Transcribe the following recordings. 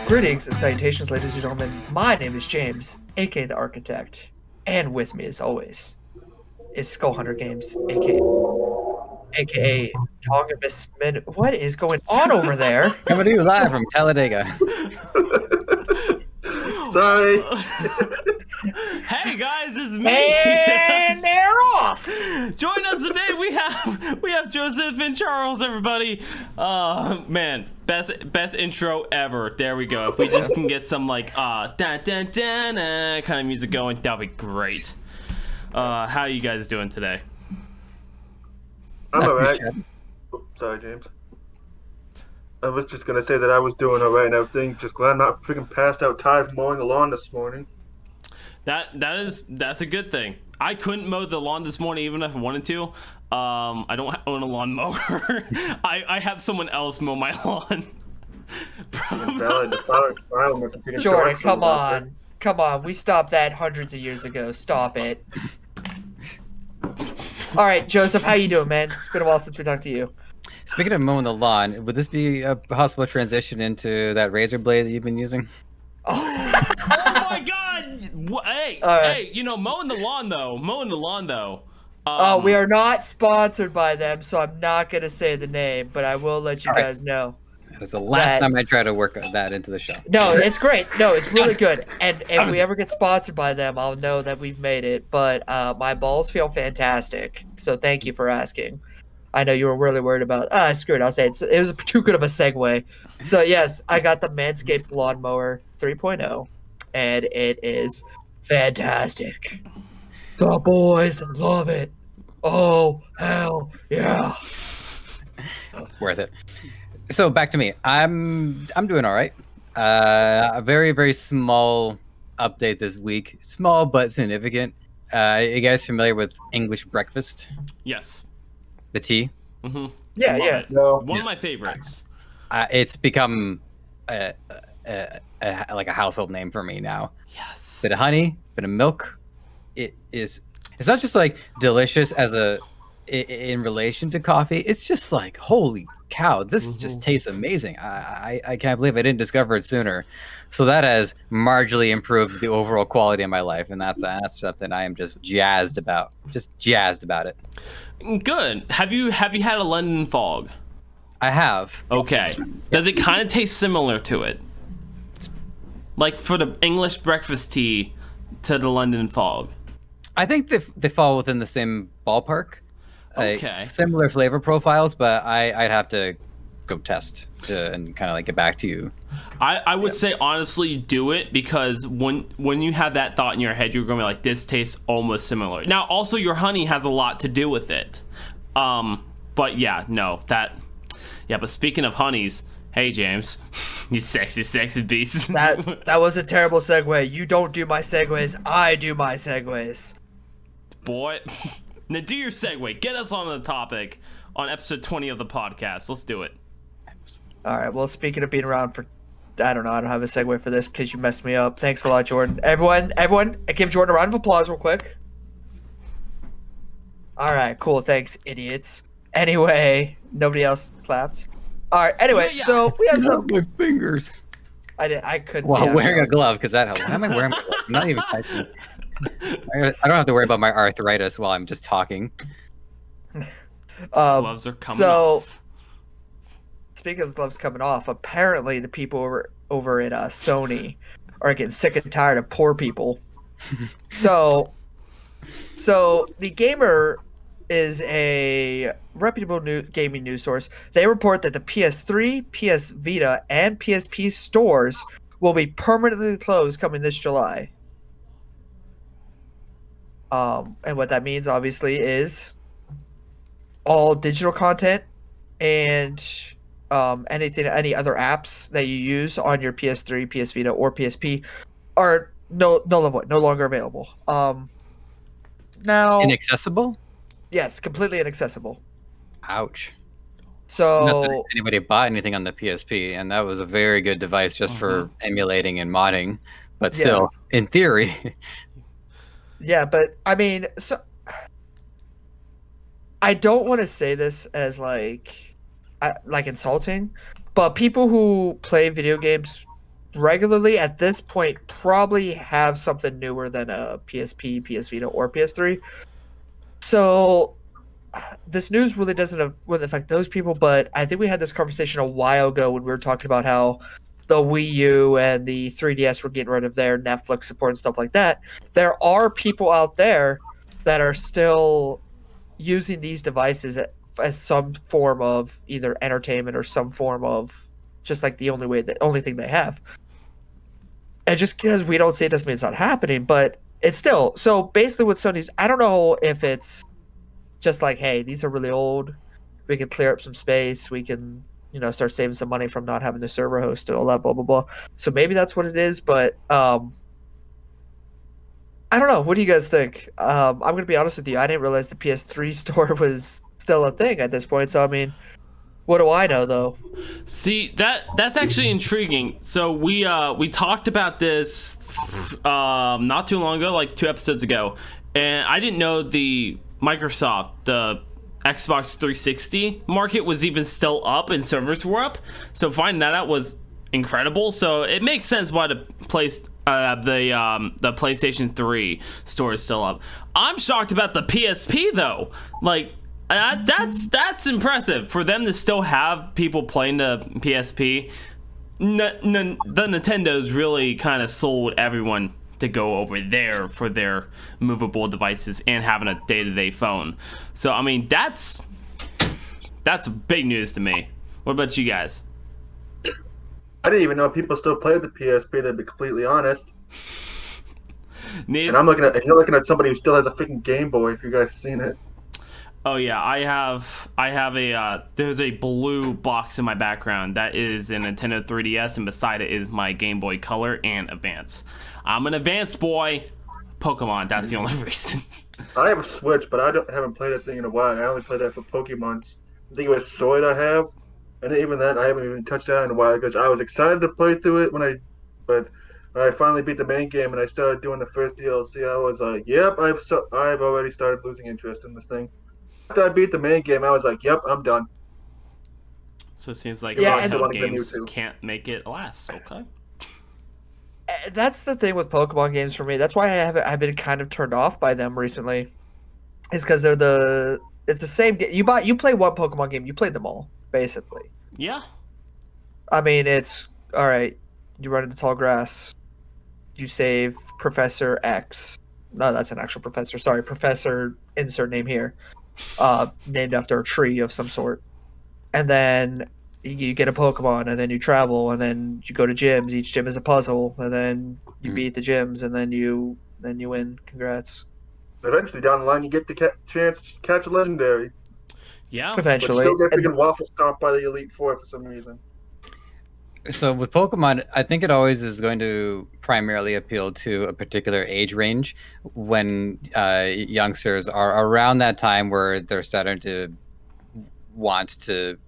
Greetings and salutations, ladies and gentlemen. My name is James, aka the Architect, and with me, as always, is Skull Hunter Games, aka Tonga Miss Min. What is going on over there? Coming to you live from Talladega. Sorry. Hey guys, it's me. And they're off. Join us today. We have Joseph and Charles. Everybody, man, best intro ever. There we go. If we just can get some like dun dun dun kind of music going, that'll be great. How you guys doing today? I'm alright. Sorry, James. I was just gonna say that I was doing alright and everything. Just glad I'm not freaking passed out tired from mowing the lawn this morning. That's a good thing. I couldn't mow the lawn this morning even if I wanted to. I don't own a lawn mower. I have someone else mow my lawn. Jordan, come on. Come on. We stopped that hundreds of years ago. Stop it. All right, Joseph, how you doing, man? It's been a while since we talked to you. Speaking of mowing the lawn, would this be a possible transition into that razor blade that you've been using? Oh my God! Hey, hey, you know, mowing the lawn though. We are not sponsored by them, so I'm not gonna say the name, but I will let you guys know. That is the last time I try to work that into the show. No, it's great. No, it's really good. And if we ever get sponsored by them, I'll know that we've made it. But my balls feel fantastic, so thank you for asking. I know you were really worried about. Screw it. I'll say it was too good of a segue. So yes, I got the Manscaped Lawnmower 3.0, and it is fantastic. The boys love it. Oh hell yeah! Worth it. So back to me. I'm doing all right. A very, very small update this week. Small but significant. You guys familiar with English breakfast? Yes. The tea? Mm-hmm. Yeah. No. One of my favorites. It's become like a household name for me now. Yes. Bit of honey, bit of milk. It's not just like delicious in relation to coffee. It's just like, holy cow, this just tastes amazing. I can't believe I didn't discover it sooner. So that has marginally improved the overall quality of my life, and that's something I am just jazzed about. Just jazzed about it. Good. Have you had a London fog? I have. Okay. Does it kind of taste similar to it? Like for the English breakfast tea to the London fog? I think they fall within the same ballpark. Okay. Similar flavor profiles, but I'd have to go test and kind of like get back to you. I would say honestly do it, because when you have that thought in your head, you're going to be like, this tastes almost similar. Now, also your honey has a lot to do with it. But yeah, no, but speaking of honeys, hey James, you sexy beast. That was a terrible segue. You don't do my segues. I do my segues. Boy, now do your segue. Get us on the topic on episode 20 of the podcast. Let's do it. All right. Well, speaking of being around for, I don't have a segue for this because you messed me up. Thanks a lot, Jordan. Everyone, give Jordan a round of applause real quick. All right, cool. Thanks, idiots. Anyway, nobody else clapped. All right. Anyway, so we have some. My fingers. I couldn't. Well, wearing a glove, because that helps. Why am I wearing a glove? I'm not even typing. I don't have to worry about my arthritis while I'm just talking. Gloves are coming off. Speaking of gloves coming off, apparently the people over at Sony are getting sick and tired of poor people. So the Gamer is a reputable gaming news source. They report that the PS3, PS Vita, and PSP stores will be permanently closed coming this July. And what that means, obviously, is all digital content and any other apps that you use on your PS3, PS Vita, or PSP are no longer available. Now Inaccessible? Yes, completely inaccessible. Ouch. So not that anybody bought anything on the PSP, and that was a very good device just for emulating and modding, but still, in theory. Yeah, but I mean, so I don't want to say this as like insulting, but people who play video games regularly at this point probably have something newer than a PSP, PS Vita, or PS3. So this news really wouldn't affect those people, but I think we had this conversation a while ago when we were talking about how the Wii U and the 3DS were getting rid of their Netflix support and stuff like that. There are people out there that are still using these devices as some form of either entertainment or some form of just like the only thing they have. And just because we don't see it doesn't mean it's not happening, but it's still. So basically with Sony's, I don't know if it's just like, hey, these are really old. We can clear up some space. We can, start saving some money from not having the server host and all that, blah, blah, blah. So maybe that's what it is, but I don't know. What do you guys think? I'm going to be honest with you. I didn't realize the PS3 store was still a thing at this point. So, I mean, what do I know, though? See, that's actually intriguing. So we talked about this not too long ago, like 2 episodes ago, and I didn't know the Microsoft, the Xbox 360 market was even still up and servers were up. So finding that out was incredible. So it makes sense why the PlayStation 3 store is still up. I'm shocked about the PSP though. Like that's impressive for them to still have people playing the PSP. The Nintendo's really kind of sold everyone to go over there for their movable devices and having a day-to-day phone. So I mean that's big news to me. What about you guys? I didn't even know people still play the PSP, to be completely honest. And I'm you're looking at somebody who still has a freaking Game Boy, if you guys seen it. Oh yeah, I have a there's a blue box in my background that is a Nintendo 3DS, and beside it is my Game Boy Color and Advance. I'm an advanced boy. Pokemon, that's the only reason. I have a Switch, but I haven't played that thing in a while. I only played that for Pokemon. I think it was Sword I have, and even then I haven't even touched that in a while because I was excited to play through it but I finally beat the main game and I started doing the first DLC. I was like, yep, I've already started losing interest in this thing. After I beat the main game, I was like, yep, I'm done. So it seems like and games can't make it last. Okay. That's the thing with Pokemon games for me. That's why I've been kind of turned off by them recently. Is because it's the same game. You play one Pokemon game, you played them all basically. Yeah. I mean, it's all right. You run into tall grass. You save Professor X. No, that's an actual professor. Sorry, Professor. Insert name here. Named after a tree of some sort. And then you get a Pokemon, and then you travel, and then you go to gyms. Each gym is a puzzle, and then you beat the gyms, and then you win. Congrats. Eventually, down the line, you get the chance to catch a legendary. Yeah. Eventually. But still get freaking waffle stomped by the Elite Four for some reason. So with Pokemon, I think it always is going to primarily appeal to a particular age range when youngsters are around that time where they're starting to want to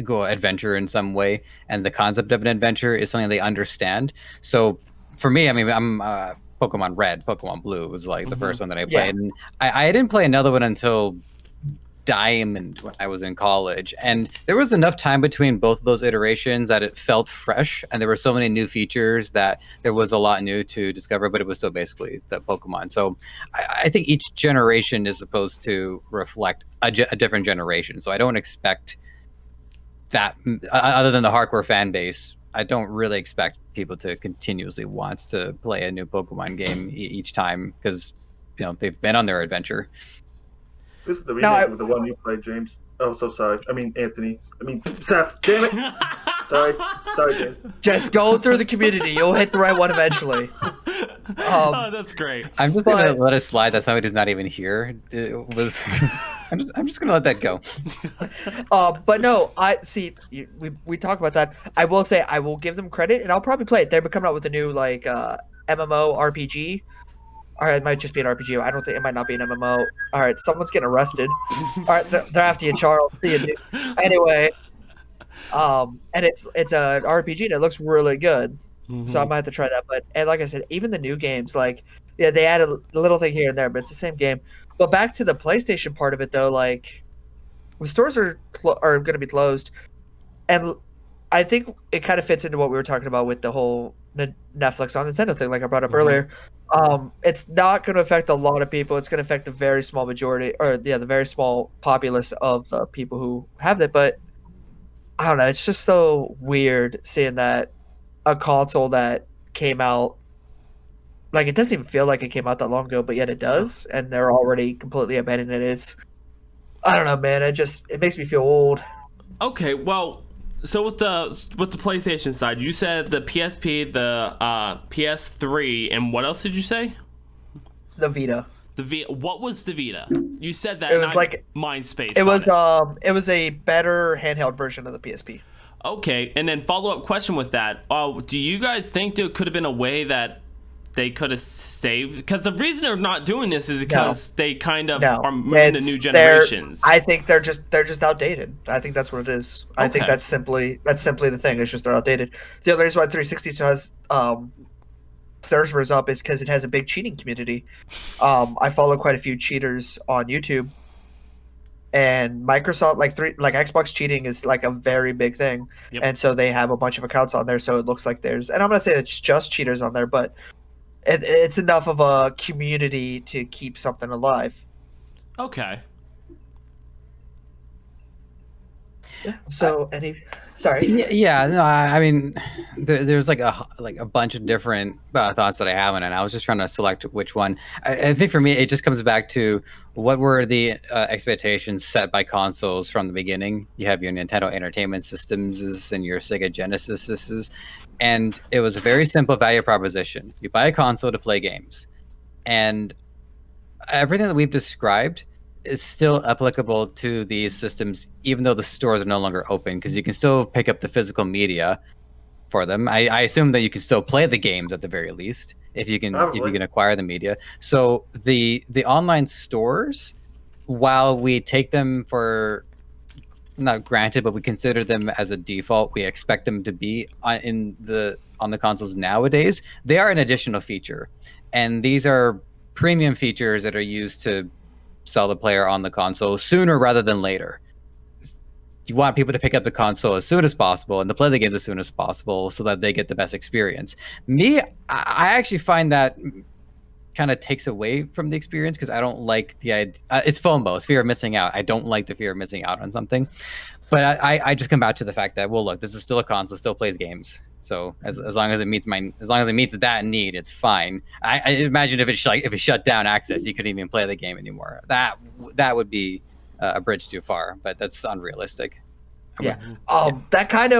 go adventure in some way, and the concept of an adventure is something they understand. So for me, I mean, I'm Pokemon Red, Pokemon Blue was like the first one that I played, and I didn't play another one until Diamond when I was in college, and there was enough time between both of those iterations that it felt fresh, and there were so many new features that there was a lot new to discover, but it was still basically the Pokemon. So I think each generation is supposed to reflect a different generation, so I don't expect that, other than the hardcore fan base, I don't really expect people to continuously want to play a new Pokemon game each time, because they've been on their adventure. This is the remake of the one you played, James. Oh, so sorry. I mean, Anthony. I mean, Seth. Damn it. Sorry, James. Just go through the community. You'll hit the right one eventually. Oh, that's great. I'm just gonna let it slide that somebody who's not even here was. I'm just gonna let that go. But no, I see. We talk about that. I will say I will give them credit, and I'll probably play it. They're coming out with a new MMO RPG. All right, it might just be an RPG. I don't think it might not be an MMO. All right, someone's getting arrested. All right, they're after you, Charles. See you, dude. Anyway, and it's an RPG and it looks really good. So I might have to try that. And like I said, even the new games, they added a little thing here and there, but it's the same game. But back to the PlayStation part of it, though, like the stores are going to be closed, and I think it kind of fits into what we were talking about with the whole Netflix on Nintendo thing, like I brought up earlier. It's not going to affect a lot of people. It's going to affect the very small majority, or the very small populace of the people who have it. But I don't know. It's just so weird seeing that a console that came out, like it doesn't even feel like it came out that long ago, but yet it does, and they're already completely abandoning it. It's, I don't know, man. It makes me feel old. Okay, well, so with the PlayStation side, you said the PSP, the PS3, and what else did you say? The Vita. The Vita. What was the Vita? You said that. It was like Mindspace. It was a better handheld version of the PSP. Okay, and then follow-up question with that. Do you guys think there could have been a way that they could have saved? Because the reason they're not doing this is because they kind of are moving to new generations. I think they're just outdated. I think that's what it is. I think that's simply the thing. It's just they're outdated. The other reason why 360 still has servers up is because it has a big cheating community. I follow quite a few cheaters on YouTube. And Microsoft, like Xbox cheating is like a very big thing, and so they have a bunch of accounts on there. So it looks like there's, and I'm not saying it's just cheaters on there, but it's enough of a community to keep something alive. Okay. Yeah. So sorry. Yeah. No. I mean, there's like a bunch of different thoughts that I have on it. I was just trying to select which one. I think for me, it just comes back to what were the expectations set by consoles from the beginning. You have your Nintendo Entertainment Systems and your Sega Genesis, and it was a very simple value proposition. You buy a console to play games, and everything that we've described is still applicable to these systems, even though the stores are no longer open, because you can still pick up the physical media for them. I assume that you can still play the games at the very least if you can acquire the media. So the online stores, while we take them for not granted, but we consider them as a default, we expect them to be on the consoles nowadays. They are an additional feature, and these are premium features that are used to sell the player on the console sooner rather than later. You want people to pick up the console as soon as possible and to play the games as soon as possible so that they get the best experience. I actually find that kind of takes away from the experience because I don't like the idea. It's FOMO, it's fear of missing out. I don't like the fear of missing out on something. But I just come back to the fact that, well, look, this is still a console, still plays games. So as long as it meets that need, it's fine. I imagine if it shut down access, you couldn't even play the game anymore. That would be a bridge too far, but that's unrealistic. Yeah. That kind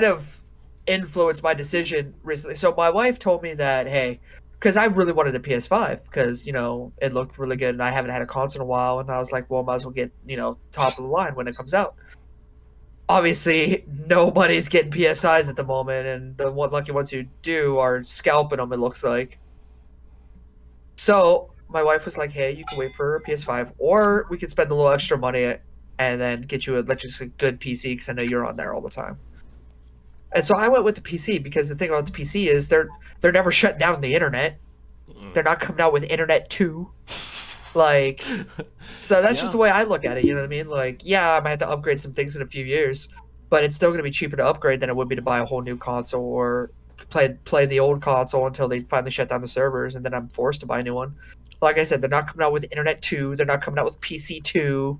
of influenced my decision recently. So my wife told me that, hey, because I really wanted a PS5 because, it looked really good and I haven't had a console in a while. And I was like, well, might as well get, top of the line when it comes out. Obviously, nobody's getting PSIs at the moment, and the lucky ones who do are scalping them, it looks like. So my wife was like, hey, you can wait for a PS5, or we could spend a little extra money and then get you a good PC because I know you're on there all the time. And so I went with the PC because the thing about the PC is they're never shutting down the internet. They're not coming out with Internet 2. Like, so that's just the way I look at it. You know what I mean? Like, yeah, I might have to upgrade some things in a few years, but it's still going to be cheaper to upgrade than it would be to buy a whole new console or play the old console until they finally shut down the servers, and then I'm forced to buy a new one. Like I said, they're not coming out with Internet 2. They're not coming out with PC 2.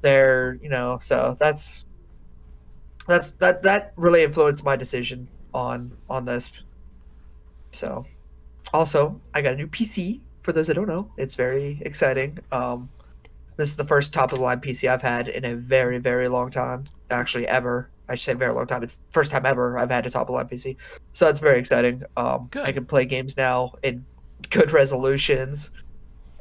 They're, so that really influenced my decision on this. So, also, I got a new PC. For those that don't know, it's very exciting. This is the first top-of-the-line PC I've had in a very, very long time. Actually, ever. I should say very long time. It's the first time ever I've had a top-of-the-line PC. So that's very exciting. I can play games now in good resolutions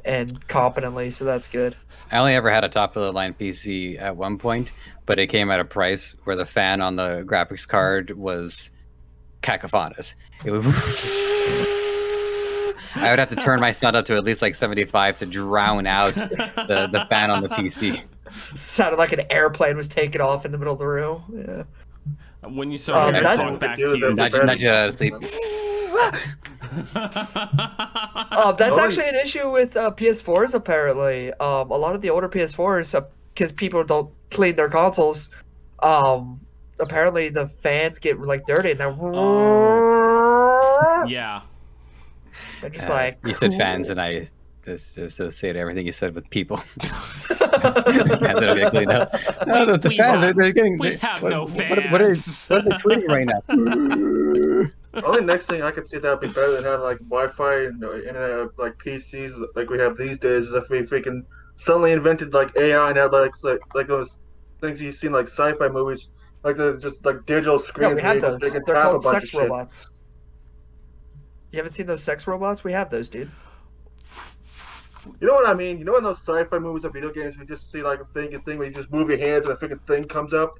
and competently, so that's good. I only ever had a top-of-the-line PC at one point, but it came at a price where the fan on the graphics card was cacophonous. It would... I would have to turn my sound up to at least like 75 to drown out the fan on the PC. Sounded like an airplane was taking off in the middle of the room. Yeah. When you saw talk back to you. Nudge it out of sleep. That's actually an issue with PS4s. Apparently, a lot of the older PS4s, because people don't clean their consoles. Apparently the fans get like dirty and they're Yeah. just like you said fans, and I associate everything you said with people. Fans that'll get cleaned up. No, the fans are they're getting. We have no fans. What are they tweeting right now? Only next thing I could see that would be better than having like Wi-Fi and internet, like PCs, like we have these days. Is if we freaking suddenly invented like AI and had like those things you see in like sci-fi movies, like the just like digital screens. Yeah, we have where those. you can They're tap a called bunch sex of shit. robots. You haven't seen those sex robots? We have those, dude. You know what I mean? You know in those sci-fi movies or video games, we just see like a thing where you just move your hands and a freaking thing comes up.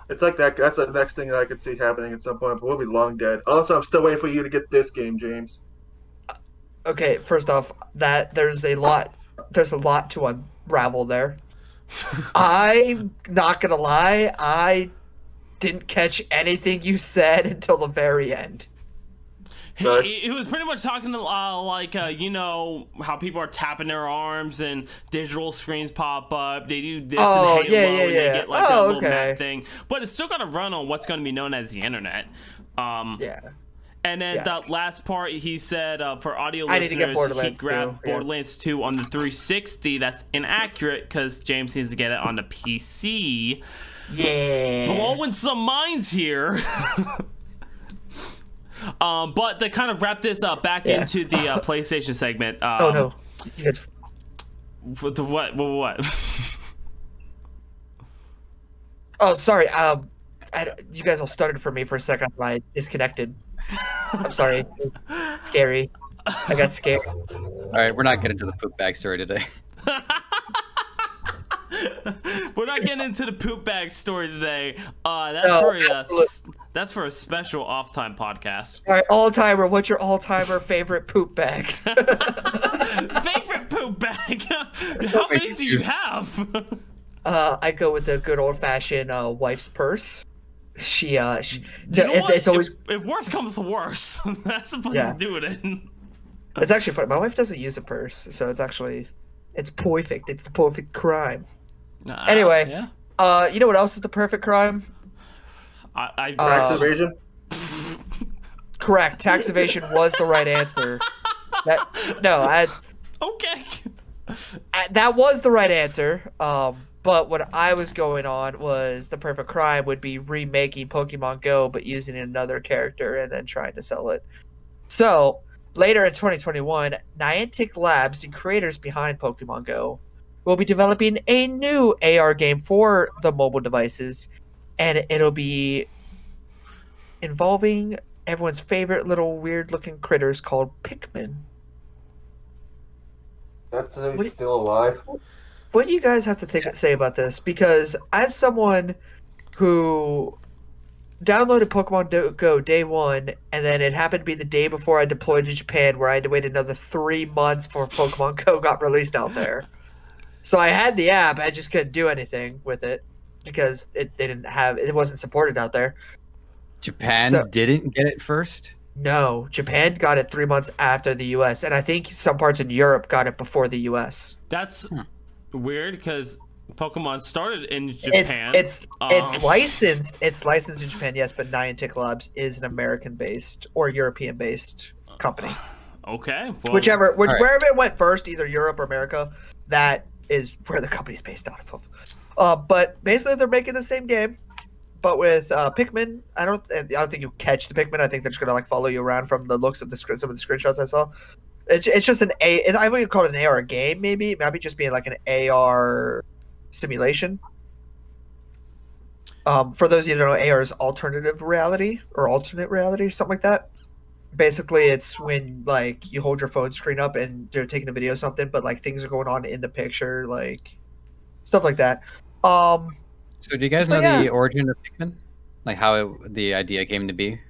It's like that. That's the next thing that I could see happening at some point, but we'll be long dead. Also, I'm still waiting for you to get this game, James. Okay, first off, that there's a lot to unravel there. I'm not gonna lie, I didn't catch anything you said until the very end. He was pretty much talking like you know how people are tapping their arms and digital screens pop up. They do this Oh, and Halo yeah. and they get like that little Okay. map thing, but it's still got to run on what's going to be known as the internet. Yeah. And then Yeah. that last part, he said for audio I need to get listeners, he Borderlands 2, grabbed yeah. Borderlands 2 on the 360. That's inaccurate because James needs to get it on the PC. Yeah. Blowing some minds here. But to kind of wrap this up back into the PlayStation segment. Oh no. You guys... What? Oh, sorry. You guys all started for me for a second. I disconnected. I'm sorry. It's scary. I got scared. All right, we're not getting to the poop bag story today. We're not getting into the poop bag story today. That's for a special off time podcast. All right, all-timer. What's your all-timer favorite poop bag? Favorite poop bag? How many do you have? I go with the good old-fashioned wife's purse. It's always. If worse comes to worse, that's the place to do it in. It's actually funny. My wife doesn't use a purse, so it's perfect. It's the perfect crime. Anyway, you know what else is the perfect crime? Tax evasion? Correct. Tax evasion was the right answer. Okay. That was the right answer. But what I was going on was the perfect crime would be remaking Pokemon Go, but using another character and then trying to sell it. So later in 2021, Niantic Labs, the creators behind Pokemon Go, will be developing a new AR game for the mobile devices, and it'll be involving everyone's favorite little weird-looking critters called Pikmin. That's still alive. What do you guys have to say about this? Because as someone who downloaded Pokemon Go day one, and then it happened to be the day before I deployed to Japan, where I had to wait another 3 months before Pokemon Go got released out there. So I had the app, I just couldn't do anything with it because it wasn't supported out there. Japan didn't get it first? No, Japan got it 3 months after the US, and I think some parts in Europe got it before the US. That's weird because Pokemon started in Japan. It's licensed. It's licensed in Japan, yes, but Niantic Labs is an American-based or European-based company. Okay, well, Wherever it went first, either Europe or America, that is where the company's based out of. But basically, they're making the same game, but with Pikmin. I don't think you'll catch the Pikmin. I think they're just gonna like follow you around from the looks of some of the screenshots I saw. It's just I wouldn't call it an AR game. Maybe just being like an AR simulation. For those of you that don't know, AR is alternative reality or alternate reality, something like that. Basically, it's when like you hold your phone screen up and you're taking a video of something, but like things are going on in the picture, like stuff like that. So do you guys know the origin of Pikmin? Like how the idea came to be?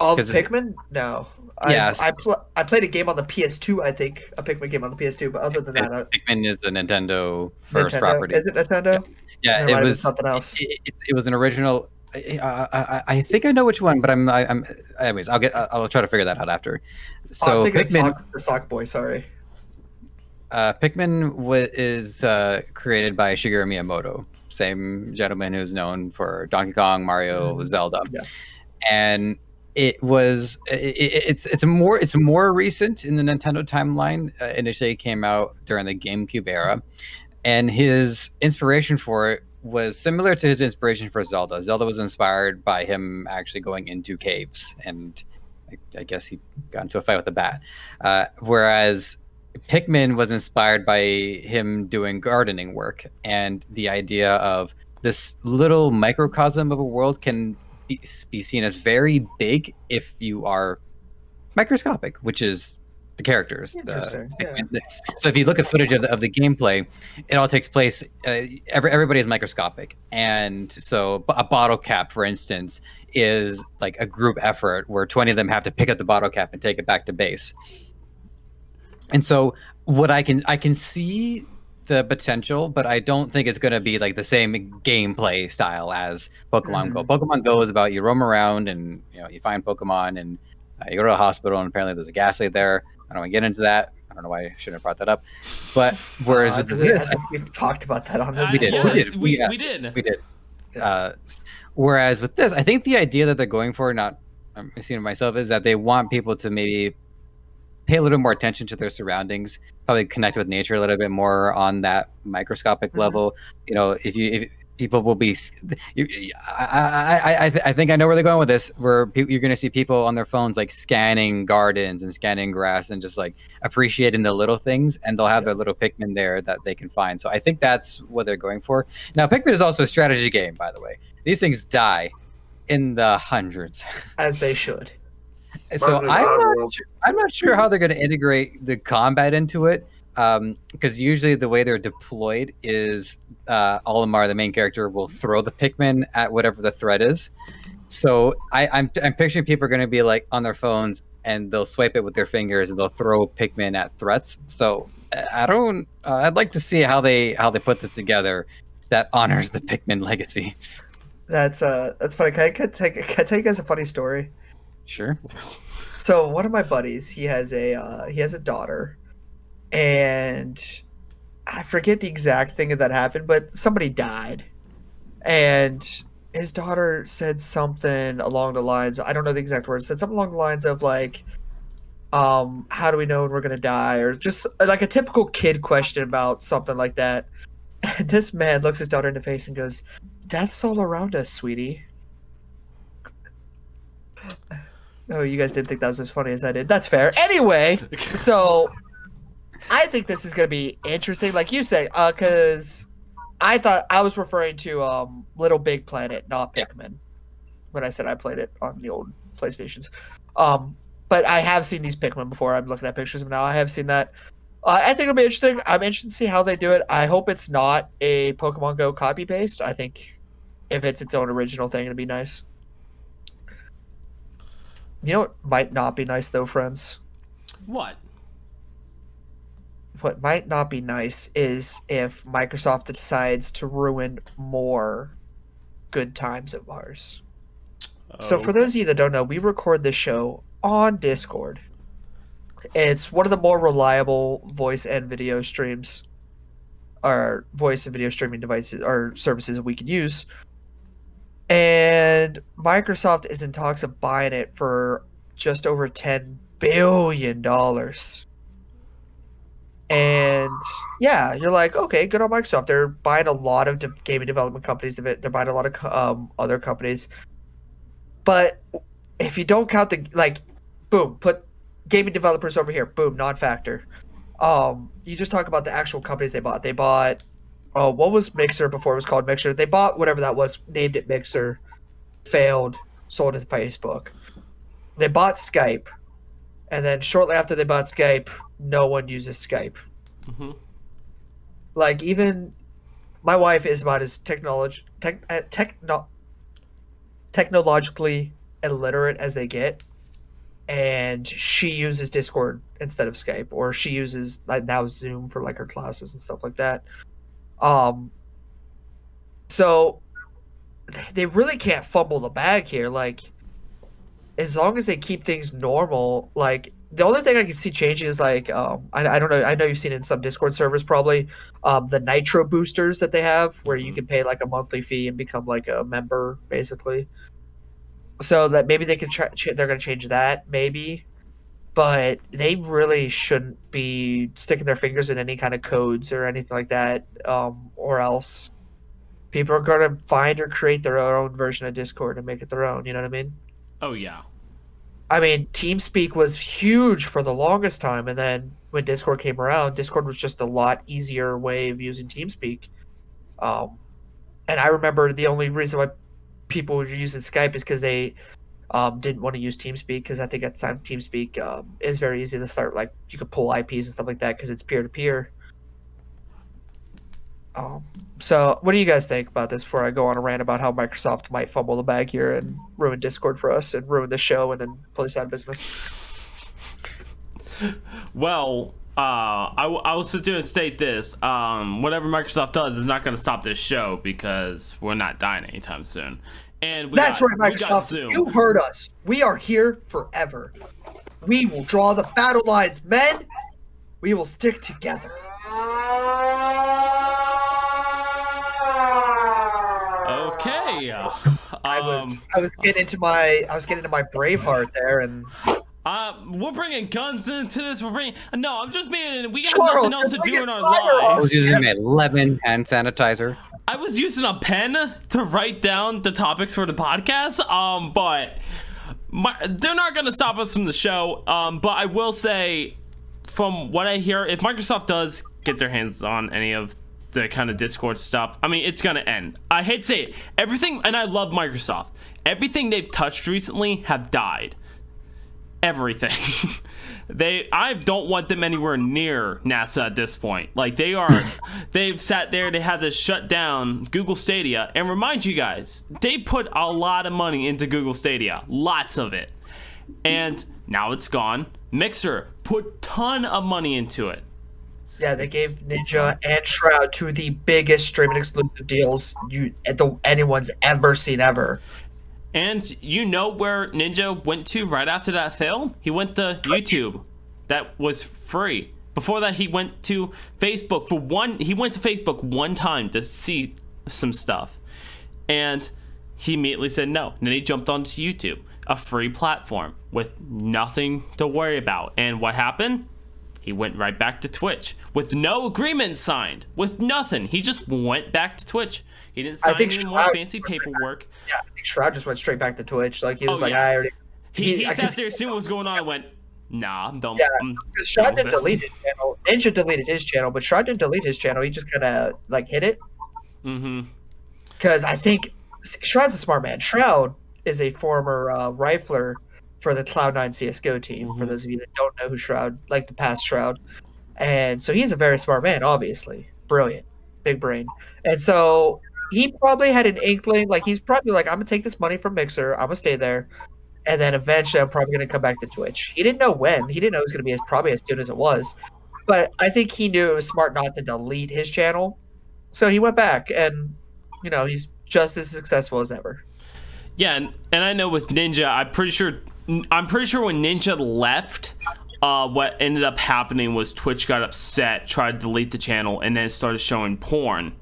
Of Pikmin? No. Yes. I played a game on the PS2, I think. A Pikmin game on the PS2, but other than that... Pikmin is the Nintendo first property. Is it Nintendo? Yeah, it was something else. It was an original I think I know which one, but I'm anyways. I'll try to figure that out after. I'm So thinking Pikmin, the sock boy. Sorry. Pikmin is created by Shigeru Miyamoto, same gentleman who's known for Donkey Kong, Mario, Zelda, Yeah. and it's more recent in the Nintendo timeline. Initially, it came out during the GameCube era, and his inspiration for it was similar to his inspiration for Zelda. Zelda was inspired by him actually going into caves, and I guess he got into a fight with a bat. Whereas Pikmin was inspired by him doing gardening work, and the idea of this little microcosm of a world can be seen as very big if you are microscopic, which is the characters. Interesting. Yeah. So if you look at footage of the gameplay, it all takes place. Everybody is microscopic, and so a bottle cap, for instance, is like a group effort where 20 of them have to pick up the bottle cap and take it back to base. And so what I can see the potential, but I don't think it's going to be like the same gameplay style as Pokemon Go. Pokemon Go is about you roam around and you find Pokemon and you go to a hospital and apparently there's a gas leak there. I don't want to get into that. I don't know why I shouldn't have brought that up. But whereas with this, I think we've talked about that on this. We did. before. We did. Whereas with this, I think the idea that they're going for, I'm seeing it myself, is that they want people to maybe pay a little more attention to their surroundings, probably connect with nature a little bit more on that microscopic level. If people will be, I think I know where they're going with this. Where you're going to see people on their phones like scanning gardens and scanning grass and just like appreciating the little things, and they'll have their little Pikmin there that they can find. So I think that's what they're going for. Now, Pikmin is also a strategy game, by the way. These things die in the hundreds, as they should. So I'm not sure how they're going to integrate the combat into it, because usually the way they're deployed is Olimar, the main character, will throw the Pikmin at whatever the threat is. So I'm picturing people are going to be like on their phones and they'll swipe it with their fingers and they'll throw Pikmin at threats. So I'd like to see how they put this together that honors the Pikmin legacy. That's funny. Can I tell you guys a funny story? Sure. So one of my buddies, he has a daughter, and I forget the exact thing that happened, but somebody died, and his daughter said something along the lines, I don't know the exact words, said something along the lines of like, how do we know when we're gonna die, or just like a typical kid question about something like that. And this man looks his daughter in the face and goes, "Death's all around us, sweetie." Oh, you guys didn't think that was as funny as I did. That's fair. Anyway, so I think this is going to be interesting, like you say, because I thought I was referring to Little Big Planet, not Pikmin, when I said I played it on the old PlayStations. But I have seen these Pikmin before. I'm looking at pictures of them now. I have seen that. I think it'll be interesting. I'm interested to see how they do it. I hope it's not a Pokemon Go copy paste. I think if it's its own original thing, it'd be nice. You know what might not be nice, though, friends? What? What might not be nice is if Microsoft decides to ruin more good times of ours. So for those of you that don't know, we record this show on Discord. It's one of the more reliable voice and video streams, or voice and video streaming devices or services we could use. And Microsoft is in talks of buying it for just over $10 billion. And yeah, you're like, okay, good on Microsoft. They're buying a lot of gaming development companies. They're buying a lot of other companies. But if you don't count boom, put gaming developers over here, boom, non-factor. You just talk about the actual companies they bought. They bought, what was Mixer before it was called Mixer? They bought whatever that was, named it Mixer, failed, sold it to Facebook. They bought Skype, and then shortly after they bought Skype, no one uses Skype. Mm-hmm. Like, even my wife is about as technologically illiterate as they get, and she uses Discord instead of Skype, or she uses now Zoom for like her classes and stuff like that. So they really can't fumble the bag here. Like, as long as they keep things normal, like the only thing I can see changing is like I don't know, I know you've seen it in some Discord servers probably, the nitro boosters that they have where you can pay like a monthly fee and become like a member basically. So that maybe they could they're gonna change that maybe, but they really shouldn't be sticking their fingers in any kind of codes or anything like that, or else people are gonna find or create their own version of Discord and make it their own. You know what I mean? Oh yeah. I mean, TeamSpeak was huge for the longest time, and then when Discord came around, Discord was just a lot easier way of using TeamSpeak. And I remember the only reason why people were using Skype is because they didn't want to use TeamSpeak, because I think at the time TeamSpeak is very easy to start. Like, you could pull IPs and stuff like that because it's peer to peer. So what do you guys think about this before I go on a rant about how Microsoft might fumble the bag here and ruin Discord for us and ruin the show and then pull us out of business? Well, I will sit there and state this. Whatever Microsoft does is not going to stop this show because we're not dying anytime soon. And That's right, Microsoft. You heard us. We are here forever. We will draw the battle lines, men. We will stick together. Okay. I was getting into my Braveheart there, and we're bringing guns into this. No, I'm just being. We got Charles, nothing else to do in our I lives. was using a lemon hand sanitizer. I was using a pen to write down the topics for the podcast. But they're not going to stop us from the show. But I will say, from what I hear, if Microsoft does get their hands on any of the kind of Discord stuff, I mean, it's gonna end. I hate to say it, everything, and I love Microsoft, everything they've touched recently have died. Everything. I don't want them anywhere near NASA at this point. Like, they've sat there, they had to shut down Google Stadia, and remind you guys, they put a lot of money into Google Stadia, lots of it, and now it's gone. Mixer put ton of money into it. yeah, they gave Ninja and Shroud two of the biggest streaming exclusive deals anyone's ever seen ever. And you know where Ninja went to right after that failed? He went to YouTube. That was free. Before that, he went to Facebook he went to Facebook one time to see some stuff. And he immediately said no. And then he jumped onto YouTube, a free platform with nothing to worry about. And what happened? He went right back to Twitch with no agreement signed, with nothing. He just went back to Twitch. He didn't sign any more fancy paperwork. Yeah, I think Shroud just went straight back to Twitch. Like, he was yeah. I already. He sat there, seeing what was going on, and went, nah, I'm done. Yeah, because Shroud didn't delete his channel. Ninja deleted his channel, but Shroud didn't delete his channel. He just kind of, like, hit it. Mm-hmm. Because I think Shroud's a smart man. Shroud is a former rifler for the Cloud9 CSGO team, for those of you that don't know who Shroud, like the past Shroud. And so he's a very smart man, obviously. Brilliant. Big brain. And so he probably had an inkling, like, he's probably like, I'm going to take this money from Mixer, I'm going to stay there, and then eventually I'm probably going to come back to Twitch. He didn't know when. He didn't know it was going to be probably as soon as it was. But I think he knew it was smart not to delete his channel. So he went back, and, you know, he's just as successful as ever. Yeah, and I know with Ninja, I'm pretty sure when Ninja left, what ended up happening was Twitch got upset, tried to delete the channel, and then started showing porn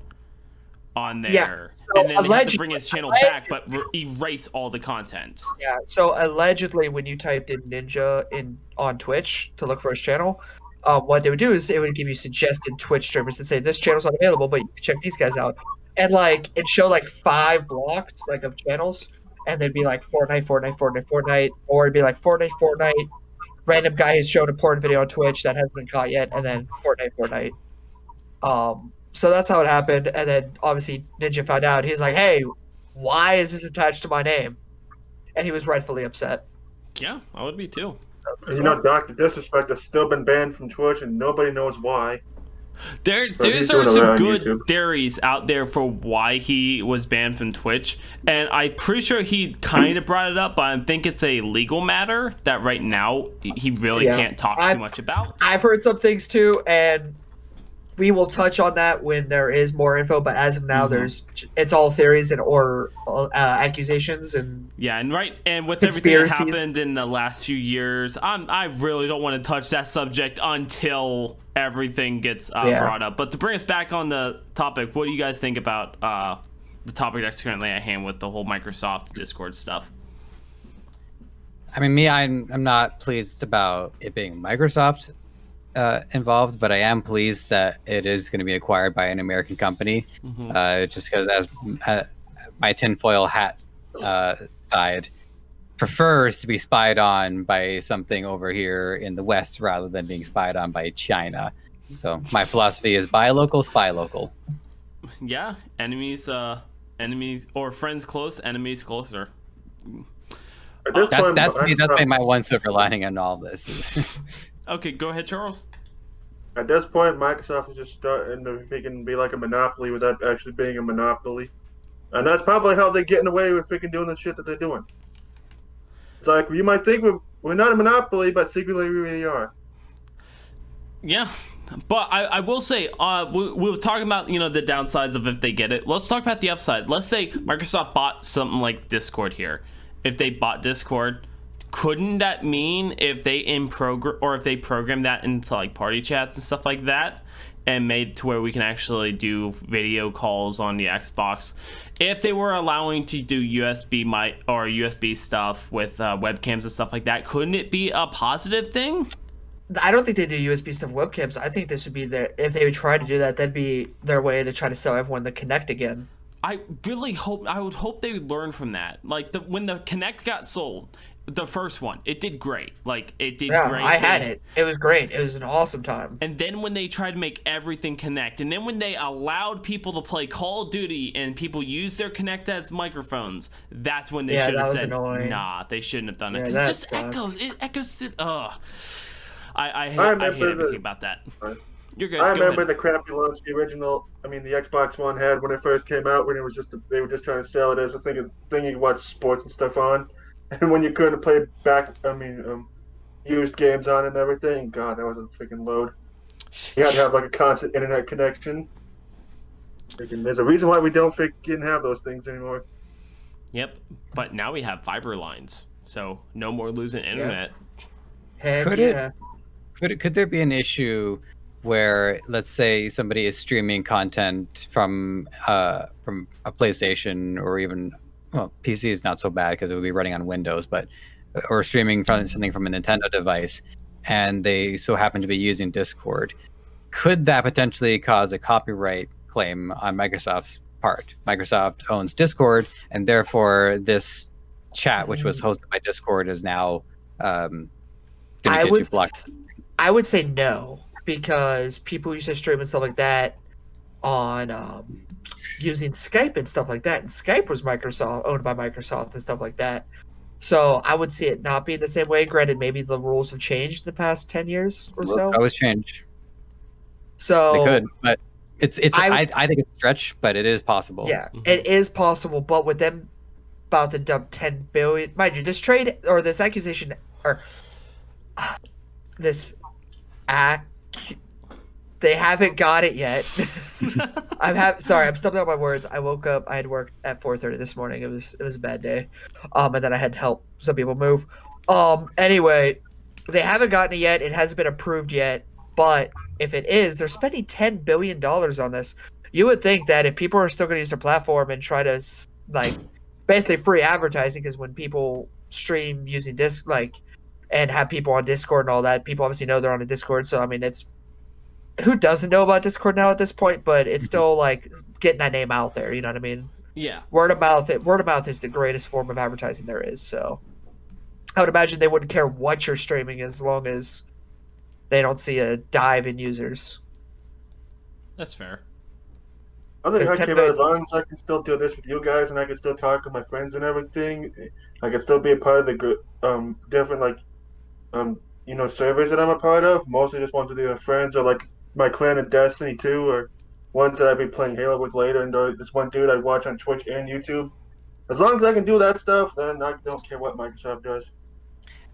on there. Yeah, so and then they had to bring his channel back, but erase all the content. Yeah, so allegedly when you typed in Ninja on Twitch to look for his channel, what they would do is it would give you suggested Twitch streamers and say, this channel's not available, but you can check these guys out. And, like, it'd show, like, 5 blocks, like, of channels, and they'd be like Fortnite, or it'd be like Fortnite, random guy who's shown a porn video on Twitch that hasn't been caught yet, and then Fortnite. So that's how it happened, and then obviously Ninja found out. He's like, hey, why is this attached to my name? And he was rightfully upset. Yeah, I would be too. And you know, Dr. Disrespect has still been banned from Twitch, and nobody knows why. There's some good YouTube theories out there for why he was banned from Twitch, and I'm pretty sure he kind of brought it up, but I think it's a legal matter that right now he really can't talk too much about. I've heard some things too, and we will touch on that when there is more info. But as of now, it's all theories or accusations and yeah, and with everything that conspiracies. happened in the last few years, I really don't want to touch that subject until everything gets brought up. But to bring us back on the topic, what do you guys think about the topic that's currently at hand with the whole Microsoft Discord stuff? I mean, I'm not pleased about it being Microsoft involved, but I am pleased that it is going to be acquired by an American company. Just because, as my tinfoil hat side prefers to be spied on by something over here in the West rather than being spied on by China. So my philosophy is buy local, spy local. Yeah, enemies or friends close, enemies closer. That's my one silver lining in all this. Okay, go ahead, Charles. At this point, Microsoft is just starting to be like a monopoly without actually being a monopoly. And that's probably how they're getting away with freaking doing the shit that they're doing. It's like, you might think we're not a monopoly, but secretly we really are. Yeah, but I will say, we were talking about, the downsides of if they get it. Let's talk about the upside. Let's say Microsoft bought something like Discord here. If they bought Discord, couldn't that mean if they program that into like party chats and stuff like that and made to where we can actually do video calls on the Xbox, if they were allowing to do USB mic or USB stuff with webcams and stuff like that, couldn't it be a positive thing? I don't think they do USB stuff with webcams. I think this would be if they would try to do that, that'd be their way to try to sell everyone the Kinect again. I would hope they learn from that. Like when the Kinect got sold, the first one, it did great. Like it did great. I had it. It was great. It was an awesome time. And then when they tried to make everything Kinect, and then when they allowed people to play Call of Duty and people use their Kinect as microphones, that's when they should have said, annoying. Nah, they shouldn't have done it. Yeah, it just echoes. It echoes. I hate everything about that. You're good. I remember the crappy launch the Xbox One had when it first came out, when it was they were just trying to sell it as a thing you could watch sports and stuff on, and when you couldn't play used games on and everything. God, that was a freaking load. You had to have like a constant internet connection. There's a reason why we don't freaking have those things anymore. Yep, but now we have fiber lines, so no more losing internet. Could there be an issue where, let's say, somebody is streaming content from a PlayStation or even, well, PC is not so bad because it would be running on Windows, or streaming from something from a Nintendo device, and they so happen to be using Discord? Could that potentially cause a copyright claim on Microsoft's part? Microsoft owns Discord, and therefore this chat, which was hosted by Discord, is now going to get you blocked. I would say no, because people used to stream and stuff like that on using Skype and stuff like that, and Skype was owned by Microsoft and stuff like that. So I would see it not being the same way. Granted, maybe the rules have changed the past 10 years or so. Always change. So they could, but I think it's a stretch, but it is possible. Yeah, it is possible. But with them about to dump 10 billion, mind you, this trade or this accusation or this they haven't got it yet. Sorry, I'm stumbling on my words. I woke up. I had work at 4:30 this morning. It was a bad day, and then I had to help some people move. Anyway, they haven't gotten it yet. It hasn't been approved yet. But if it is, they're spending $10 billion on this. You would think that if people are still going to use their platform and try to basically free advertising, because when people stream using and have people on Discord and all that, people obviously know they're on a Discord. So I mean, it's who doesn't know about Discord now at this point? But it's still like getting that name out there. You know what I mean? Yeah. Word of mouth is the greatest form of advertising there is. So I would imagine they wouldn't care what you're streaming as long as they don't see a dive in users. That's fair. I think as long as I can still do this with you guys and I can still talk to my friends and everything, I can still be a part of the different servers that I'm a part of. Mostly just ones with either friends or like my clan in Destiny 2, or ones that I'd be playing Halo with later, and this one dude I watch on Twitch and YouTube. As long as I can do that stuff, then I don't care what Microsoft does.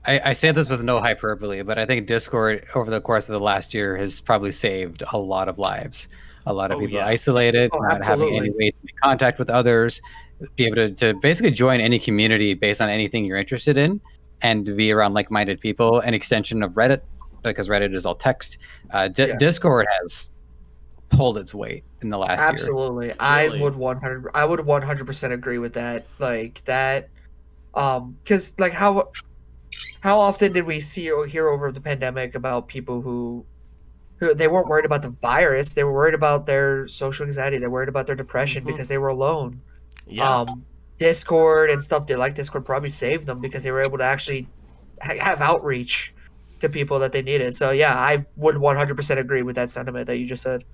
I say this with no hyperbole, but I think Discord over the course of the last year has probably saved a lot of lives. A lot of people isolated, not having any way to make contact with others, be able to basically join any community based on anything you're interested in, and to be around like-minded people. An extension of Reddit, because Reddit is all text. Discord has pulled its weight in the last year. Absolutely. I would 100% agree with that. Like that, because like how often did we see or hear over the pandemic about people who they weren't worried about the virus, they were worried about their social anxiety, they were worried about their depression because they were alone. Discord and stuff, they like Discord probably saved them because they were able to actually have outreach to people that they needed. So yeah, I would 100% agree with that sentiment that you just said.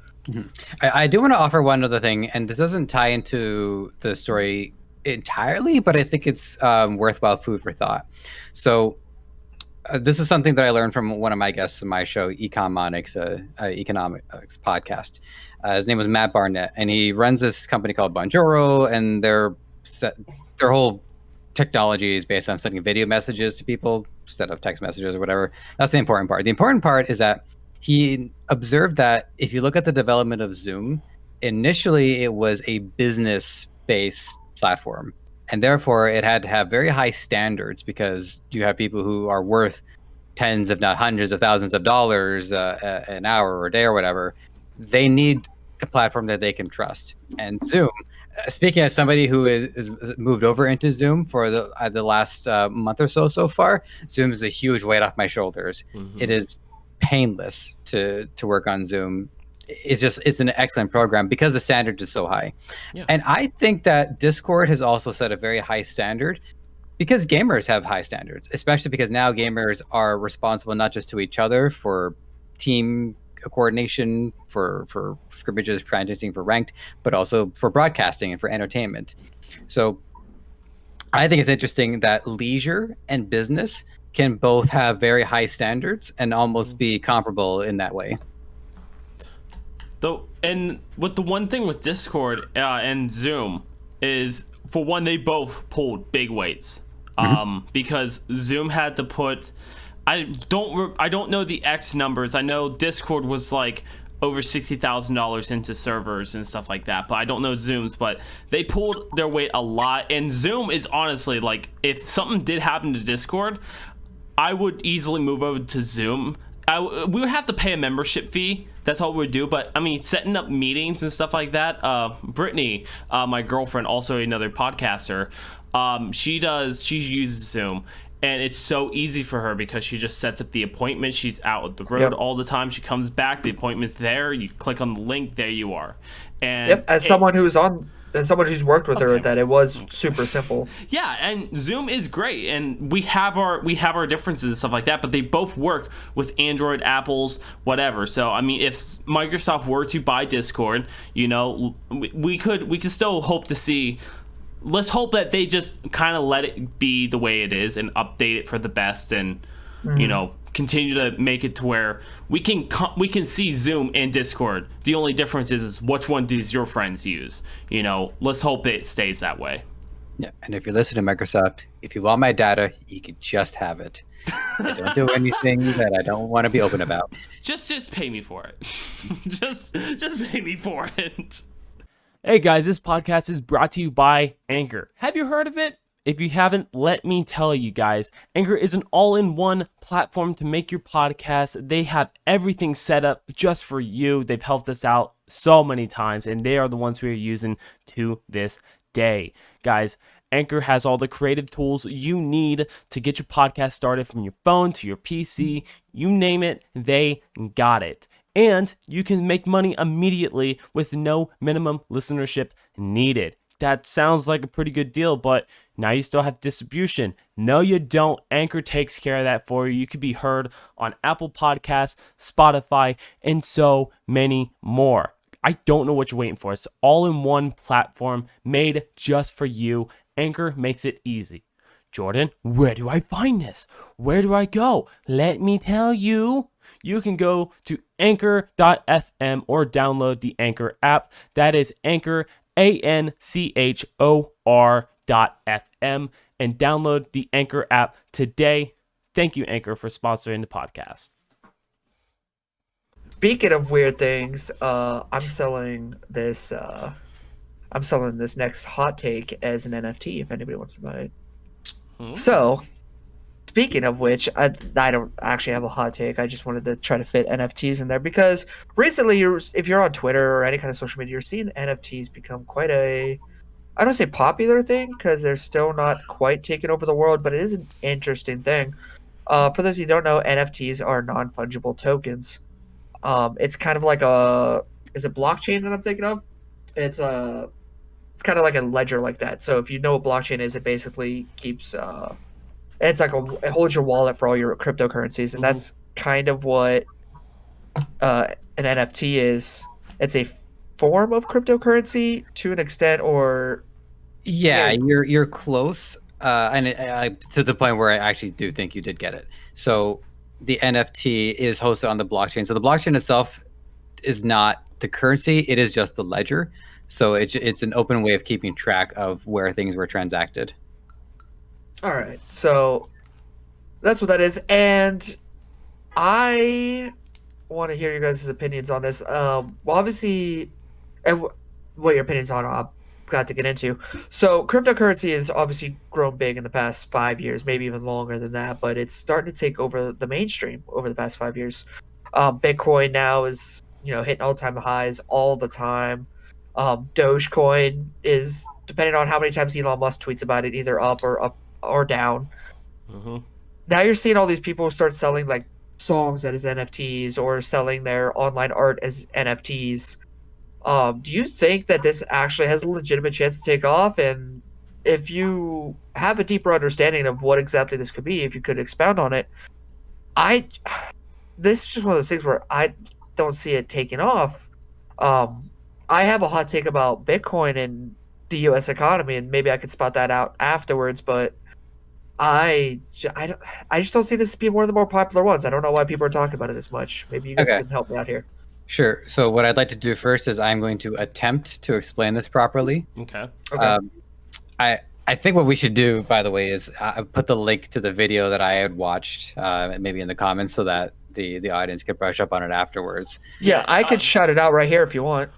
I do want to offer one other thing, and this doesn't tie into the story entirely, but I think it's worthwhile food for thought. So this is something that I learned from one of my guests on my show, Economics, economics podcast. His name was Matt Barnett, and he runs this company called Bonjoro, and their whole technology is based on sending video messages to people instead of text messages or whatever. That's the important part. The important part is that he observed that if you look at the development of Zoom, initially it was a business-based platform. And therefore, it had to have very high standards because you have people who are worth tens, if not hundreds of thousands of dollars an hour or a day or whatever. They need a platform that they can trust. And Zoom, speaking as somebody who is moved over into Zoom for the last month or so far, Zoom is a huge weight off my shoulders. It is painless to work on Zoom. It's an excellent program because the standard is so high. And I think that Discord has also set a very high standard because gamers have high standards, especially because now gamers are responsible not just to each other for team coordination, for scrimmages, practicing for ranked, but also for broadcasting and for entertainment. So I think it's interesting that leisure and business can both have very high standards and almost be comparable in that way. Though, and with the one thing with Discord and Zoom is, for one, they both pulled big weights. Because Zoom had to put, I don't know the X numbers. I know Discord was like over $60,000 into servers and stuff like that, but I don't know Zoom's. But they pulled their weight a lot, and Zoom is honestly like, if something did happen to Discord, I would easily move over to Zoom. We would have to pay a membership fee. That's all we would do. But I mean, setting up meetings and stuff like that. Brittany, my girlfriend, also another podcaster, she uses Zoom, and it's so easy for her because she just sets up the appointment. She's out on the road all the time. She comes back, the appointment's there. You click on the link, there you are. And as someone who's worked with her, that it was super simple. Yeah, and Zoom is great, and we have our differences and stuff like that, but they both work with Android, Apple's, whatever. So I mean, if Microsoft were to buy Discord, you know, we could still hope to see. Let's hope that they just kind of let it be the way it is and update it for the best, and you know, continue to make it to where we can see Zoom and Discord. The only difference is which one does your friends use. You know, let's hope it stays that way. Yeah, and if you're listening to Microsoft, if you want my data, you can just have it. I don't do anything that I don't want to be open about. Just pay me for it. just pay me for it. Hey guys, this podcast is brought to you by Anchor. Have you heard of it? If you haven't, let me tell you guys, Anchor is an all-in-one platform to make your podcast. They have everything set up just for you. They've helped us out so many times, and they are the ones we are using to this day. Guys, Anchor has all the creative tools you need to get your podcast started, from your phone to your PC. You name it, they got it. And you can make money immediately with no minimum listenership needed. That sounds like a pretty good deal, but now you still have distribution. No, you don't. Anchor takes care of that for you. You could be heard on Apple Podcasts, Spotify, and so many more. I don't know what you're waiting for. It's all in one platform made just for you. Anchor makes it easy. Jordan, where do I find this? Where do I go? Let me tell you. You can go to anchor.fm or download the Anchor app. That is Anchor, ANCHOR.FM, and download the Anchor app today. Thank you, Anchor, for sponsoring the podcast. Speaking of weird things, I'm selling this. I'm selling this next hot take as an NFT. If anybody wants to buy it. So, speaking of which, I don't actually have a hot take. I just wanted to try to fit NFTs in there because recently, if you're on Twitter or any kind of social media, you're seeing NFTs become quite a, I don't say popular thing because they're still not quite taking over the world, but it is an interesting thing. For those of you who don't know, NFTs are non-fungible tokens. It's kind of like is it blockchain that I'm thinking of? It's kind of like a ledger like that. So if you know what blockchain is, it basically keeps it's like it holds your wallet for all your cryptocurrencies, and that's kind of what an NFT is. It's a form of cryptocurrency to an extent, or Yeah, you're close, and to the point where I actually do think you did get it. So the NFT is hosted on the blockchain. So the blockchain itself is not the currency; it is just the ledger. So it's an open way of keeping track of where things were transacted. all right. So that's what that is, and I want to hear your guys' opinions on this. Well, obviously, and what your opinions on I've got to get into. So cryptocurrency has obviously grown big in the past 5 years, maybe even longer than that, but it's starting to take over the mainstream over the past 5 years. Bitcoin now is hitting all-time highs all the time. Dogecoin is, depending on how many times Elon Musk tweets about it, either up or down. Now you're seeing all these people start selling like songs as NFTs or selling their online art as NFTs. Do you think that this actually has a legitimate chance to take off? And if you have a deeper understanding of what exactly this could be, if you could expound on it, this is just one of those things where I don't see it taking off. I have a hot take about Bitcoin and the U.S. economy, and maybe I could spot that out afterwards, but I just don't see this being one of the more popular ones. I don't know why people are talking about it as much. Maybe you guys can help me out here. Sure. So what I'd like to do first is I'm going to attempt to explain this properly. Okay. I think what we should do, by the way, is put the link to the video that I had watched, maybe in the comments, so that the audience could brush up on it afterwards. Yeah, I could shout it out right here if you want.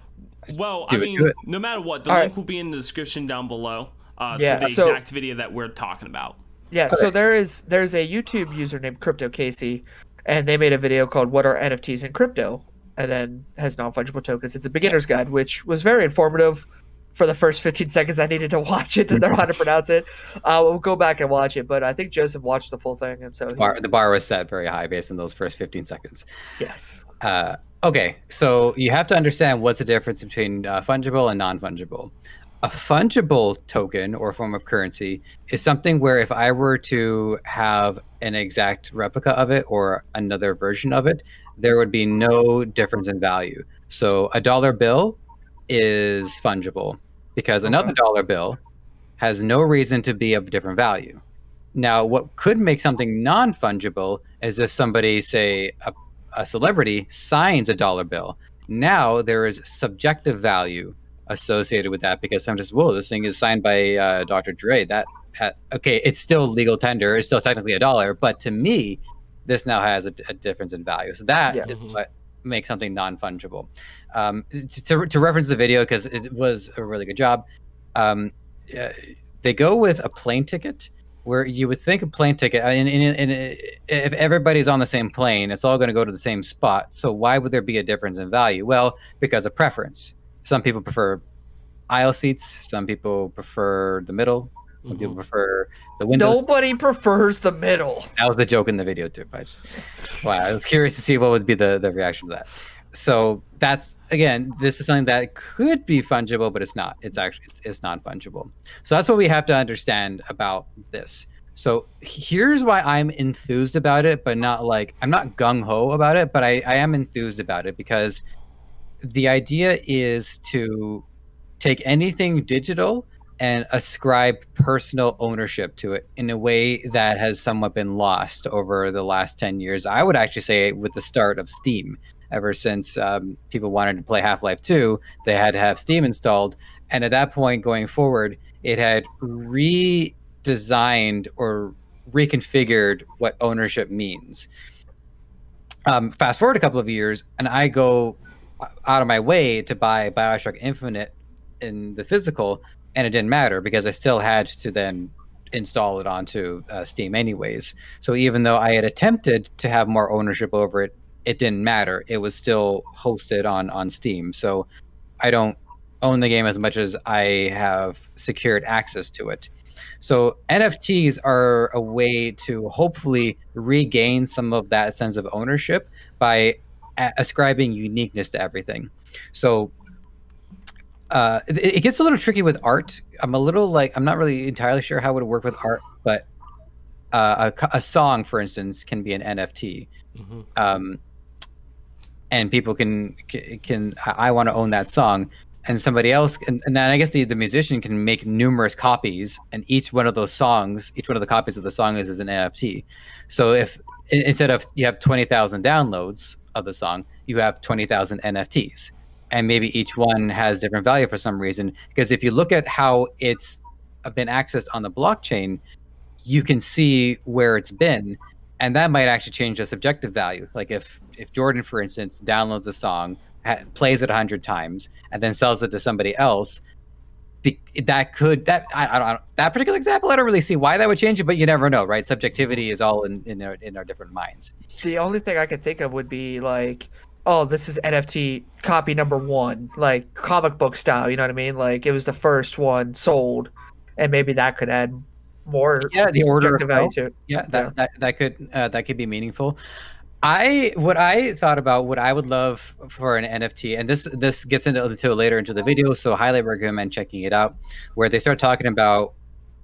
Well, Do it. no matter what, the All link right. will be in the description down below to Yeah, the so- exact video that we're talking about. Yeah, so there's a YouTube user named Crypto Casey, and they made a video called "What Are NFTs in Crypto?" and then has non-fungible tokens. It's a beginner's guide, which was very informative. For the first 15 seconds, I needed to watch it to know how to pronounce it. We'll go back and watch it, but I think Joseph watched the full thing, and so The bar was set very high based on those first 15 seconds. yes. Okay, so you have to understand what's the difference between fungible and non-fungible. A fungible token or form of currency is something where if I were to have an exact replica of it or another version of it, there would be no difference in value. So a dollar bill is fungible because another dollar bill has no reason to be of different value. Now, what could make something non-fungible is if somebody, say a celebrity, signs a dollar bill. Now there is subjective value associated with that because I'm just, whoa, this thing is signed by Dr. Dre. Okay, it's still legal tender. It's still technically a dollar, but to me, this now has a difference in value. So that is what makes something non-fungible. To reference the video, because it was a really good job, they go with a plane ticket, where you would think a plane ticket, if everybody's on the same plane, it's all going to go to the same spot. So why would there be a difference in value? Well, because of preference. Some people prefer aisle seats. Some people prefer the middle. Some people prefer the windows. Nobody prefers the middle. That was the joke in the video too. I was curious to see what would be the reaction to that. So that's, again, this is something that could be fungible, but it's not. It's non-fungible. So that's what we have to understand about this. So here's why I'm enthused about it, but not like, I'm not gung-ho about it, but I am enthused about it because the idea is to take anything digital and ascribe personal ownership to it in a way that has somewhat been lost over the last 10 years. I would actually say with the start of Steam. Ever since people wanted to play Half-Life 2, they had to have Steam installed. And at that point going forward, it had redesigned or reconfigured what ownership means. Fast forward a couple of years, and I go out of my way to buy BioShock Infinite in the physical, and it didn't matter because I still had to then install it onto Steam anyways. So even though I had attempted to have more ownership over it, it didn't matter. It was still hosted on Steam. So I don't own the game as much as I have secured access to it. So NFTs are a way to hopefully regain some of that sense of ownership by ascribing uniqueness to everything. So it gets a little tricky with art. I'm not really entirely sure how it would work with art, but a song, for instance, can be an NFT. And people can I want to own that song, and somebody else, and then I guess the musician can make numerous copies, and each one of the copies of the song is an NFT. So if instead of you have 20,000 downloads of the song, you have 20,000 NFTs, and maybe each one has different value for some reason. Because if you look at how it's been accessed on the blockchain, you can see where it's been, and that might actually change the subjective value. Like if Jordan, for instance, downloads a song, plays it 100 times, and then sells it to somebody else, that particular example, I don't really see why that would change it, but you never know, right? Subjectivity is all in our different minds. The only thing I could think of would be like, oh, this is NFT copy number 1, like comic book style. You know what I mean? Like it was the first one sold, and maybe that could add more. Yeah, the order of value to it. Yeah, that could be meaningful. What I thought about, what I would love for an NFT, and this gets into later into the video, so highly recommend checking it out, where they start talking about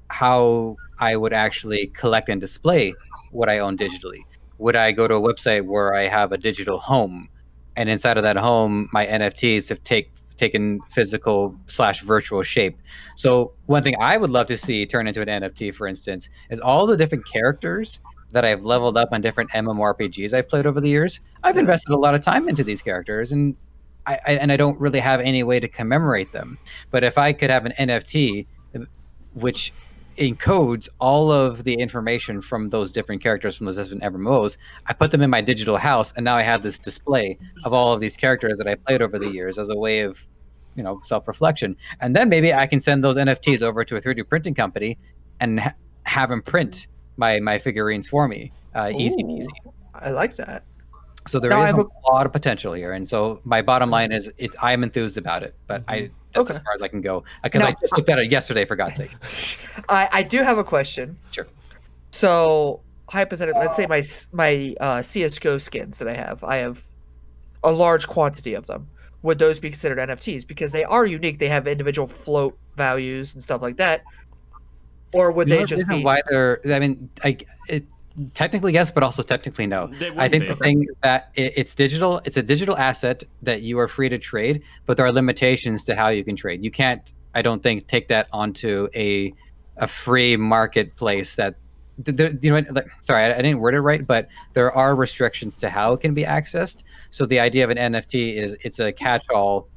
how I would actually collect and display what I own digitally. Would I go to a website where I have a digital home, and inside of that home, my NFTs have taken physical / virtual shape? So one thing I would love to see turn into an NFT, for instance, is all the different characters that I've leveled up on different MMORPGs I've played over the years. I've invested a lot of time into these characters, and I don't really have any way to commemorate them. But if I could have an NFT which encodes all of the information from those different characters from those different MMOs, I put them in my digital house, and now I have this display of all of these characters that I played over the years as a way of, self-reflection. And then maybe I can send those NFTs over to a 3D printing company and have them print my figurines for me. Easy peasy. I like that. So there is a lot of potential here, and so my bottom line is I'm enthused about it, but that's as far as I can go, because I just looked at it yesterday, for God's sake. I do have a question. Sure. So hypothetically, let's say my CS:GO skins that I have a large quantity of them. Would those be considered NFTs because they are unique? They have individual float values and stuff like that. Or would they just be? Why they're? I mean, technically yes, but also technically no. I think the thing that it's digital. It's a digital asset that you are free to trade, but there are limitations to how you can trade. You can't, I don't think, take that onto a free marketplace. That sorry, I didn't word it right, but there are restrictions to how it can be accessed. So the idea of an NFT is it's a catch-all,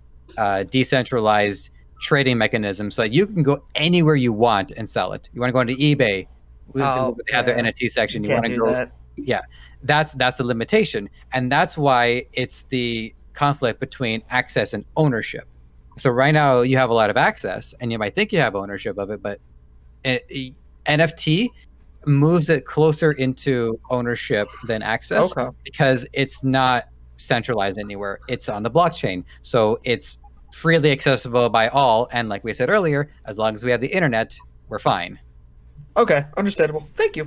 decentralized trading mechanism, so that you can go anywhere you want and sell it. You want to go into eBay, they have their NFT section. You want to go that. Yeah, that's the limitation, and that's why it's the conflict between access and ownership. So right now you have a lot of access, and you might think you have ownership of it, but NFT moves it closer into ownership than access, because it's not centralized anywhere. It's on the blockchain, so it's freely accessible by all, and like we said earlier, as long as we have the internet, we're fine. Okay, understandable. Thank you.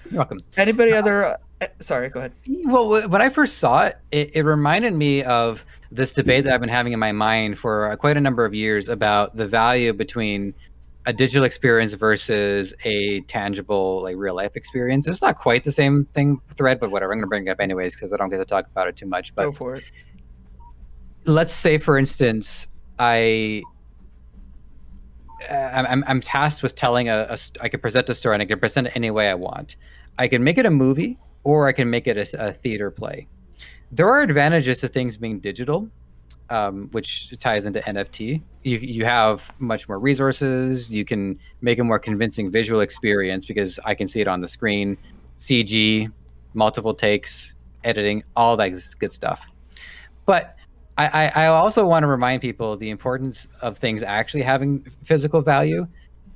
You're welcome. Anybody other? Sorry, go ahead. Well, when I first saw it, it reminded me of this debate that I've been having in my mind for quite a number of years about the value between a digital experience versus a tangible, like, real life experience. It's not quite the same thing thread, but whatever. I'm going to bring it up anyways because I don't get to talk about it too much. But go for it. Let's say, for instance, I'm tasked with telling I could present a story, and I can present it any way I want. I can make it a movie, or I can make it a theater play. There are advantages to things being digital, which ties into NFT. You have much more resources. You can make a more convincing visual experience because I can see it on the screen. CG, multiple takes, editing, all that good stuff. But I also want to remind people the importance of things actually having physical value.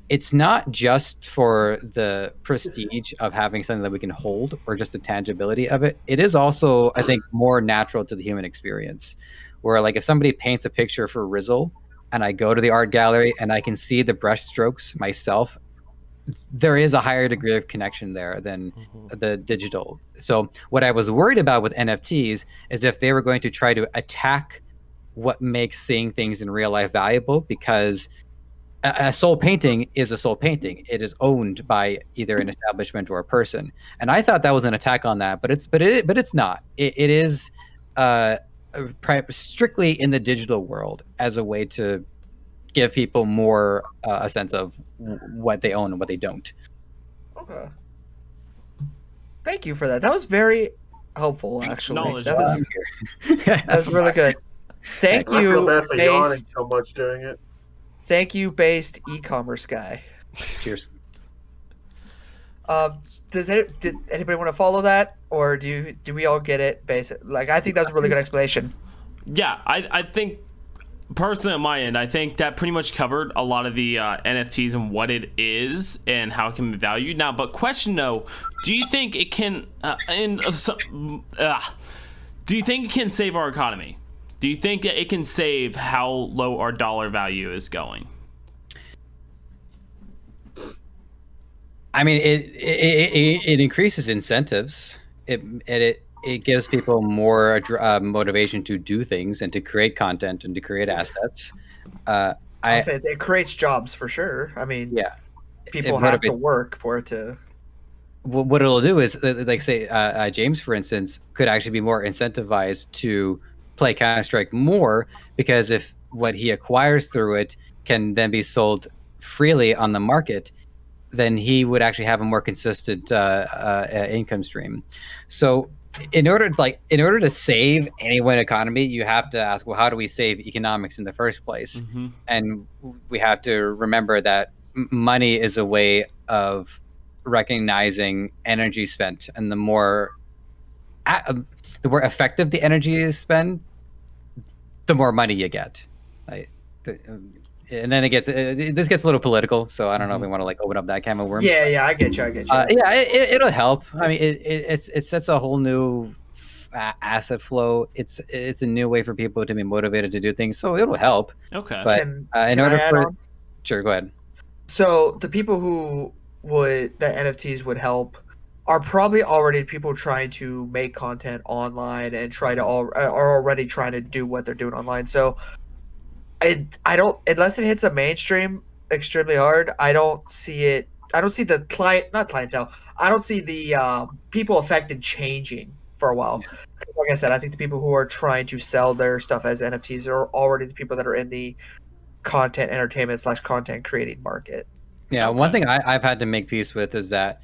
It's not just for the prestige of having something that we can hold or just the tangibility of it. It is also, I think, more natural to the human experience. Where like if somebody paints a picture for Rizzle and I go to the art gallery and I can see the brush strokes myself, there is a higher degree of connection there than the digital. So what I was worried about with NFTs is if they were going to try to attack what makes seeing things in real life valuable, because a soul painting is a soul painting. It is owned by either an establishment or a person. And I thought that was an attack on that, but it's not. It is strictly in the digital world as a way to give people more a sense of what they own and what they don't. Okay. Thank you for that. That was very helpful, actually. That was really good. Thank I feel you, bad for yawning based. so much during it. Thank you, based e-commerce guy. Cheers. Did anybody want to follow that, or do we all get it? Like, I think that's a really good explanation. Yeah, I think personally on my end, I think that pretty much covered a lot of the NFTs and what it is and how it can be valued. Now, but question though, do you think it can do you think it can save our economy? Do you think that it can save how low our dollar value is going? I mean, it increases incentives. It gives people more motivation to do things and to create content and to create assets. I say it creates jobs for sure. I mean, yeah, people have to work for it to. What it'll do is, like, say, James, for instance, could actually be more incentivized to play Counter-Strike more, because if what he acquires through it can then be sold freely on the market, then he would actually have a more consistent income stream. So in order to save any one economy, you have to ask, well, how do we save economics in the first place? Mm-hmm. And we have to remember that money is a way of recognizing energy spent, and the more effective the energy is spent, the more money you get. And then this gets a little political, so I don't know if we want to like open up that can of worms. Yeah, I get you. Yeah, it'll help. I mean, it sets a whole new asset flow. It's a new way for people to be motivated to do things, so it'll help. Okay. But in order for sure, go ahead. So the people who that NFTs would help are probably already people trying to make content online and are already trying to do what they're doing online. So I don't, unless it hits a mainstream extremely hard, I don't see it. I don't see the clientele. I don't see the people affected changing for a while. Yeah. Like I said, I think the people who are trying to sell their stuff as NFTs are already the people that are in the content entertainment / content creating market. Yeah, one thing I've had to make peace with is that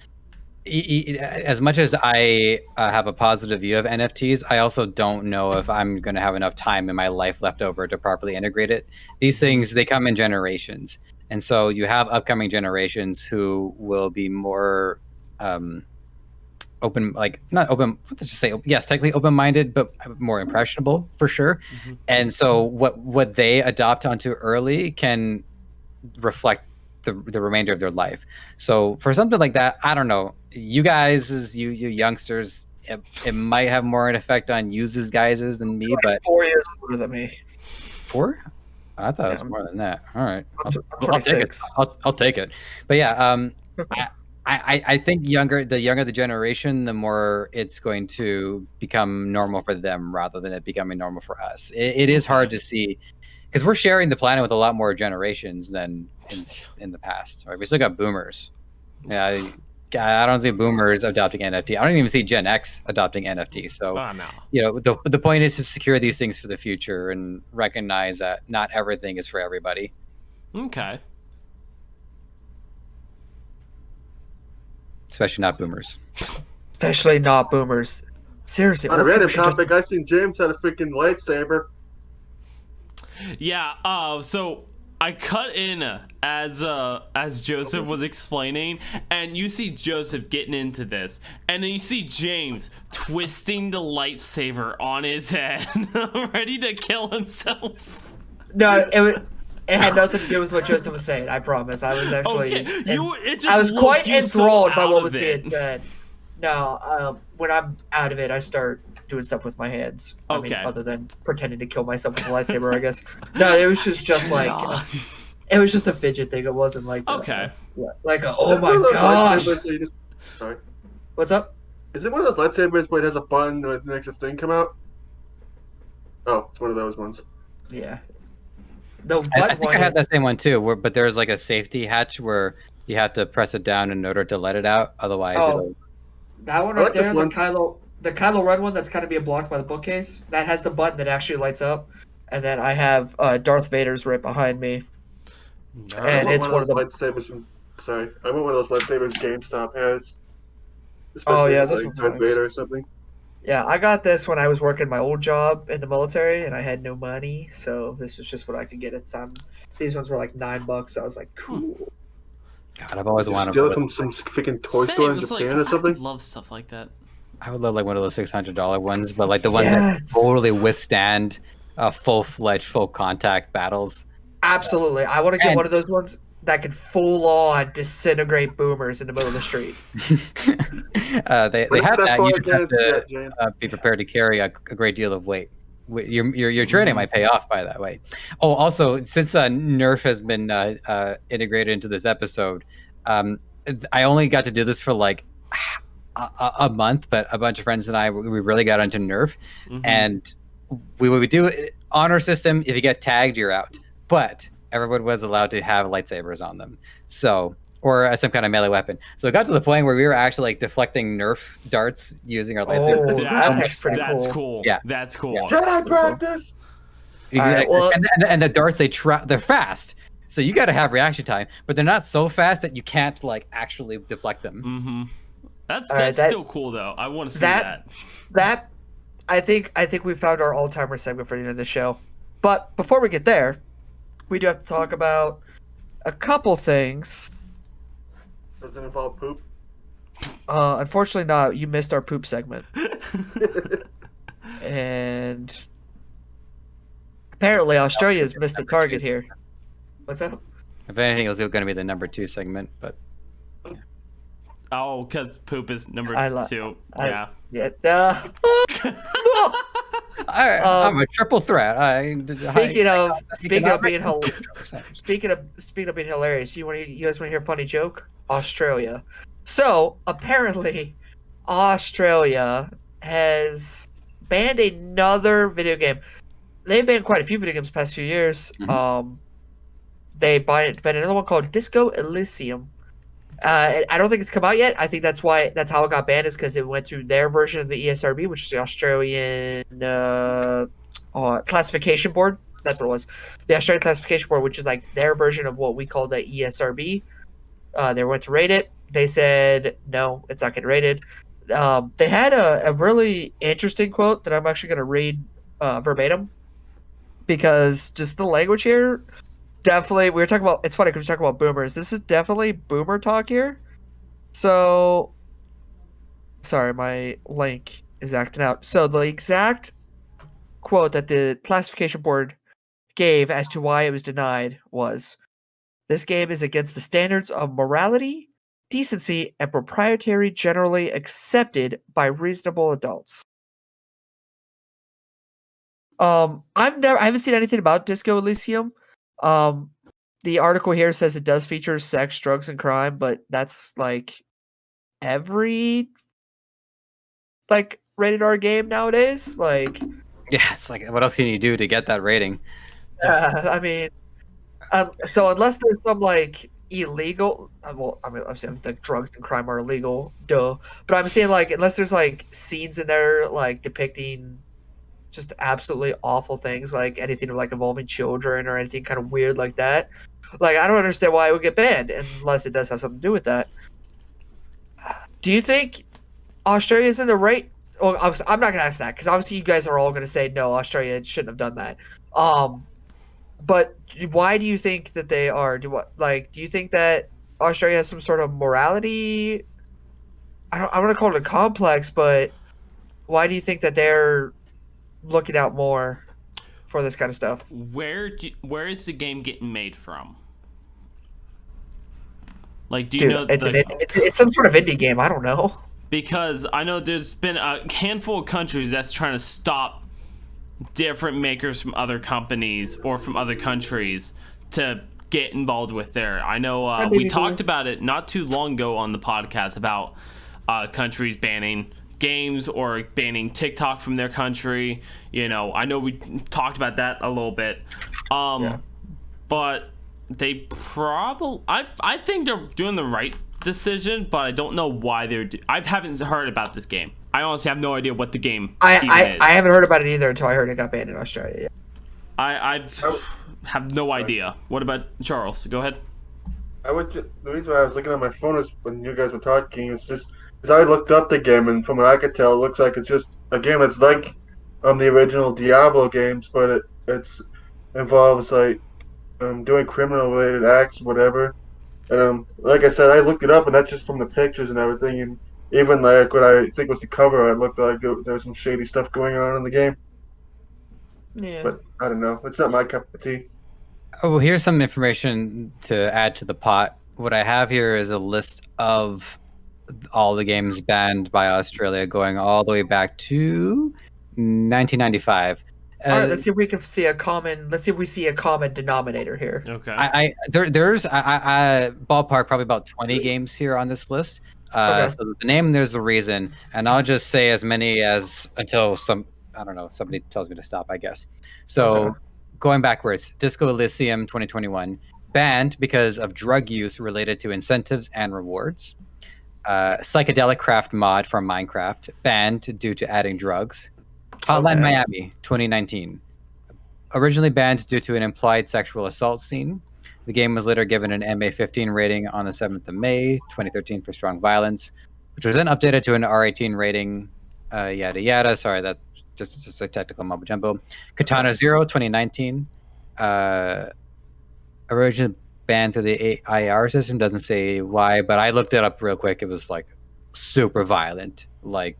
as much as I have a positive view of NFTs, I also don't know if I'm going to have enough time in my life left over to properly integrate it. These things, they come in generations. And so you have upcoming generations who will be more open, like not open, what did you say? Yes, technically open-minded, but more impressionable for sure. Mm-hmm. And so what they adopt onto early can reflect the remainder of their life. So for something like that, I don't know. You guys, you youngsters, it might have more an effect on you guys than me, but 4 years older than me. 4? I thought it was more than that. All right, I'm 26. I'll take it. But yeah, I think the younger the generation, the more it's going to become normal for them rather than it becoming normal for us. It is hard to see, because we're sharing the planet with a lot more generations than in the past. Right? We still got boomers. Yeah, I don't see boomers adopting NFT. I don't even see Gen X adopting NFT. So, no. The point is to secure these things for the future and recognize that not everything is for everybody. Okay. Especially not boomers. Especially not boomers. Seriously. On a random topic, I seen James had a freaking lightsaber. Yeah. So I cut in as Joseph was explaining, and you see Joseph getting into this, and then you see James twisting the lightsaber on his head, ready to kill himself. No, it had nothing to do with what Joseph was saying. I promise. I was actually. Okay. It just I was quite looked you so enthralled by out what of was it. being said. No, when I'm out of it, I start doing stuff with my hands. I mean, Okay. other than pretending to kill myself with a lightsaber, I guess. No, it was just like it was just a fidget thing. It wasn't like Okay. like a, Is oh it my one of those gosh. lightsabers that you just- Sorry. What's up? Is it one of those lightsabers where it has a button that makes a thing come out? Oh, it's one of those ones. Yeah. The I think I one have is, that same one too, but there's like a safety hatch where you have to press it down in order to let it out. Otherwise, Oh. it'll. that one I right like this there, one. the Kylo Ren one that's kind of being blocked by the bookcase. That has the button that actually lights up. And then I have Darth Vader's right behind me. I And want it's one of one those of the lightsabers from. Sorry, I want one of those lightsabers GameStop has. Oh, Especially yeah, if those it's ones like are Darth nice. Vader or something. Yeah, I got this when I was working my old job in the military, and I had no money, so this was just what I could get at the time. These ones were like $9, so I was like, cool. God, I've always You wanted. steal it from some freaking toy store in It's Japan like, or I something. would love stuff like that. I would love like one of those $600 ones, but like the ones Yes. that totally withstand full-fledged, full contact battles. Absolutely. I want to get And- one of those ones that can full on disintegrate boomers in the middle of the street. They Wait have for that. far You just have again. to Yeah, James. be prepared to carry a great deal of weight. Your training might pay off by that way. Oh, also, since Nerf has been integrated into this episode, I only got to do this for like a month, but a bunch of friends and I, we really got into Nerf, and we would do honor system. If you get tagged, you're out. But everyone was allowed to have lightsabers on them, so or some kind of melee weapon. So it got to the point where we were actually like deflecting Nerf darts using our lightsabers. Oh, that's actually pretty That's cool. cool. Yeah. That's cool. Yeah. Jedi practice. Exactly. All right, well- and the darts they're fast, so you got to have reaction time, but they're not so fast that you can't like actually deflect them. That's All right, still cool though. I want to see that. That I think we found our all-timer segment for the end of the show. But before we get there, we do have to talk about a couple things. Does it involve poop? Unfortunately not. You missed our poop segment. And apparently Australia's missed the target here. What's that? If anything, it was going to be the number 2 segment, but Oh, because poop is number I 2. I- Yeah. Yeah. I'm a triple threat. Speaking of being hilarious. speaking of being hilarious, you guys want to hear a funny joke? Australia. So apparently, Australia has banned another video game. They've banned quite a few video games the past few years. They banned another one called Disco Elysium. I don't think it's come out yet. I think that's how it got banned, is because it went to their version of the ESRB, which is the Australian classification board. That's what it was. The Australian classification board, which is like their version of what we call the ESRB. They went to rate it. They said no, it's not getting rated. They had a really interesting quote that I'm actually going to read verbatim, because just the language here. Definitely, we were talking about. It's funny because we're talking about boomers. This is definitely boomer talk here. So, sorry, my link is acting out. So the exact quote that the classification board gave as to why it was denied was, "This game is against the standards of morality, decency, and proprietary generally accepted by reasonable adults." I haven't seen anything about Disco Elysium. The article here says it does feature sex, drugs, and crime, but that's like every rated R game nowadays. Like, Yeah, it's like, what else can you do to get that rating? I mean, so unless there's some like illegal, well, I mean, I'm saying like drugs and crime are illegal, duh. But I'm saying like unless there's like scenes in there like depicting just absolutely awful things, like anything like involving children or anything kind of weird like that. Like, I don't understand why it would get banned unless it does have something to do with that. Do you think Australia's in the right? Well, I'm not gonna ask that because obviously you guys are all gonna say no, Australia shouldn't have done that. But why do you think that they are? Do you think that Australia has some sort of morality? I want to call it a complex, but why do you think that they're looking out more for this kind of stuff? Where is the game getting made from? Like, do you Dude, know it's some sort of indie game. I don't know. because I know there's been a handful of countries that's trying to stop different makers from other companies or from other countries to get involved with there. I know we talked about it not too long ago on the podcast about countries banning games or banning TikTok from their country. You know, I know we talked about that a little bit. But they probably I think they're doing the right decision, but I don't know why I haven't heard about this game. I honestly have no idea what the game even is. I haven't heard about it either until I heard it got banned in Australia. I have no idea. What about Charles? Go ahead. The reason why I was looking at my phone is when you guys were talking is just because I looked up the game, and from what I could tell, it looks like it's just a game that's like the original Diablo games, but it's involves like doing criminal related acts, whatever. And like I said, I looked it up, and that's just from the pictures and everything, and even like what I think was the cover, it looked like there was some shady stuff going on in the game. Yeah. But I don't know. It's not my cup of tea. Oh, well, here's some information to add to the pot. What I have here is a list of all the games banned by Australia going all the way back to 1995. All right, let's see if we can see a common. Let's see if we see a common denominator here. Okay. There's ballpark probably about 20 games here on this list. Okay. So there's the name, there's the reason, and I'll just say as many as until somebody tells me to stop, I guess. So going backwards, Disco Elysium 2021 banned because of drug use related to incentives and rewards. Psychedelic Craft mod from Minecraft banned due to adding drugs. Hotline Miami 2019 originally banned due to an implied sexual assault scene. The game was later given an MA15 rating on the 7th of May 2013 for strong violence, which was then updated to an R18 rating. Yada yada. Sorry, that's just a technical mumbo jumbo. Katana Zero 2019 originally banned through the IR system. Doesn't say why, but I looked it up real quick. It was like super violent, like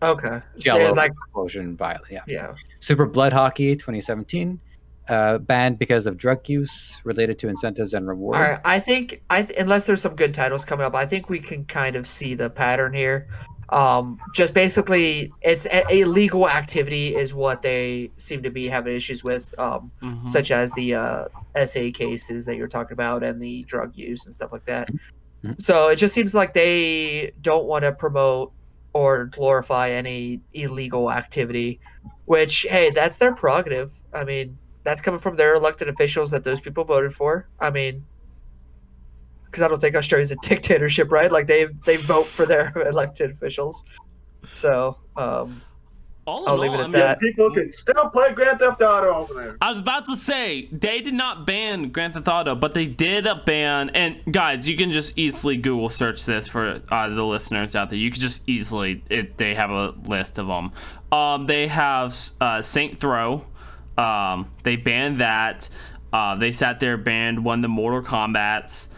Jello explosion violent. Yeah. Super Blood Hockey 2017 banned because of drug use related to incentives and rewards. All right, I think unless there's some good titles coming up, I think we can kind of see the pattern here. Just basically, it's illegal activity is what they seem to be having issues with, such as the SA cases that you're talking about and the drug use and stuff like that. So it just seems like they don't want to promote or glorify any illegal activity, which, hey, that's their prerogative. I mean, that's coming from their elected officials that those people voted for. I mean, because I don't think Australia's a dictatorship, right? Like they vote for their elected officials. So I'll leave it at that. People can still play Grand Theft Auto over there. I was about to say they did not ban Grand Theft Auto, but they did ban. And guys, you can just easily Google search this for the listeners out there. You can just easily they have a list of them. They have Saint Throw. They banned that. They sat there, banned one of the Mortal Kombats.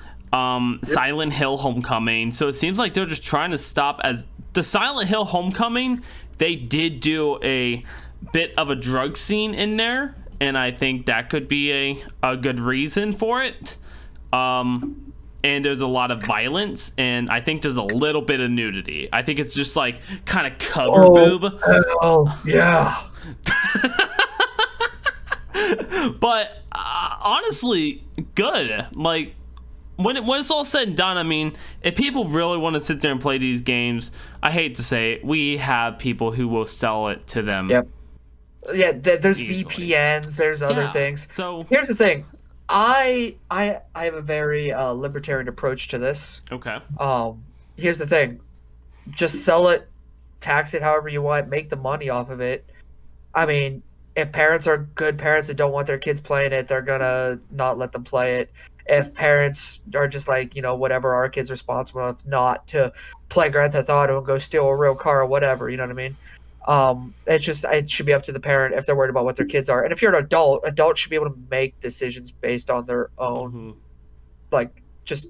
Silent Hill Homecoming. So it seems like they're just trying to stop as the Silent Hill Homecoming. They did do a bit of a drug scene in there, and I think that could be a good reason for it. And there's a lot of violence, and I think there's a little bit of nudity. I think it's just like kind of cover boob. Oh yeah. But honestly, good. Like when it's all said and done, I mean, if people really want to sit there and play these games, I hate to say it, we have people who will sell it to them. Yep. Yeah, there's easily. VPNs, there's other things. So here's the thing. I have a very libertarian approach to this. Okay. Here's the thing. Just sell it, tax it however you want, make the money off of it. I mean, if parents are good parents and don't want their kids playing it, they're gonna not let them play it. If parents are just like, you know, whatever, our kid's responsible enough not to play Grand Theft Auto and go steal a real car or whatever, you know what I mean? It should be up to the parent if they're worried about what their kids are. And if you're an adult, adults should be able to make decisions based on their own, like just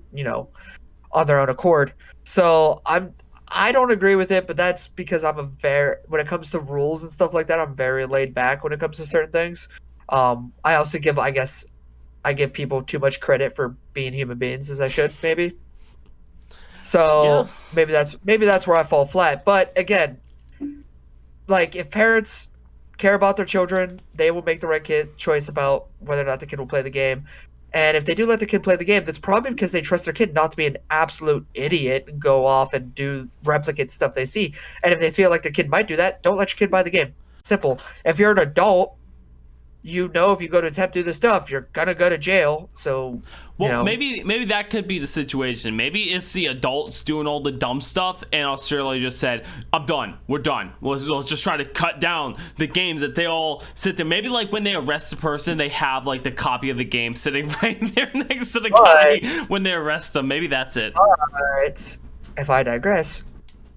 on their own accord. So I don't agree with it, but that's because when it comes to rules and stuff like that, I'm very laid back when it comes to certain things. I also I give people too much credit for being human beings as I should, maybe. So maybe that's where I fall flat. But again, like if parents care about their children, they will make the right choice about whether or not the kid will play the game. And if they do let the kid play the game, that's probably because they trust their kid not to be an absolute idiot and go off and do replicate stuff they see. And if they feel like the kid might do that, don't let your kid buy the game. Simple. If you're an adult, if you go to attempt to do this stuff, you're gonna go to jail. So, maybe that could be the situation. Maybe it's the adults doing all the dumb stuff, and Australia just said, "I'm done. We're done. Let's just try to cut down the games that they all sit there." Maybe like when they arrest a person, they have like the copy of the game sitting right there next to the copy when they arrest them. Maybe that's it. It's if I digress,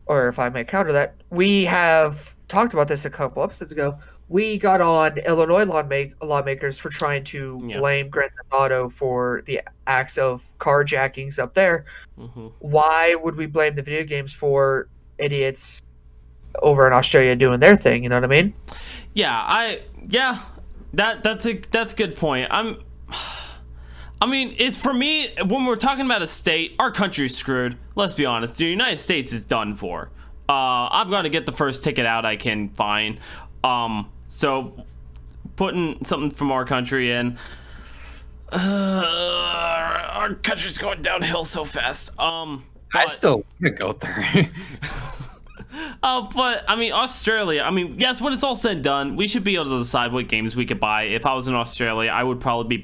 or if I may counter that, we have talked about this a couple episodes ago. We got on Illinois lawmakers for trying to blame Grand Theft Auto for the acts of carjackings up there. Why would we blame the video games for idiots over in Australia doing their thing? You know what I mean? That's a good point. I mean, it's for me when we're talking about a state, our country's screwed. Let's be honest, the United States is done for. I'm gonna get the first ticket out I can find. So putting something from our country in, our country's going downhill so fast. I still could go there. But I mean, Australia, I mean, yes, when it's all said and done, we should be able to decide what games we could buy. If I was in Australia, I would probably be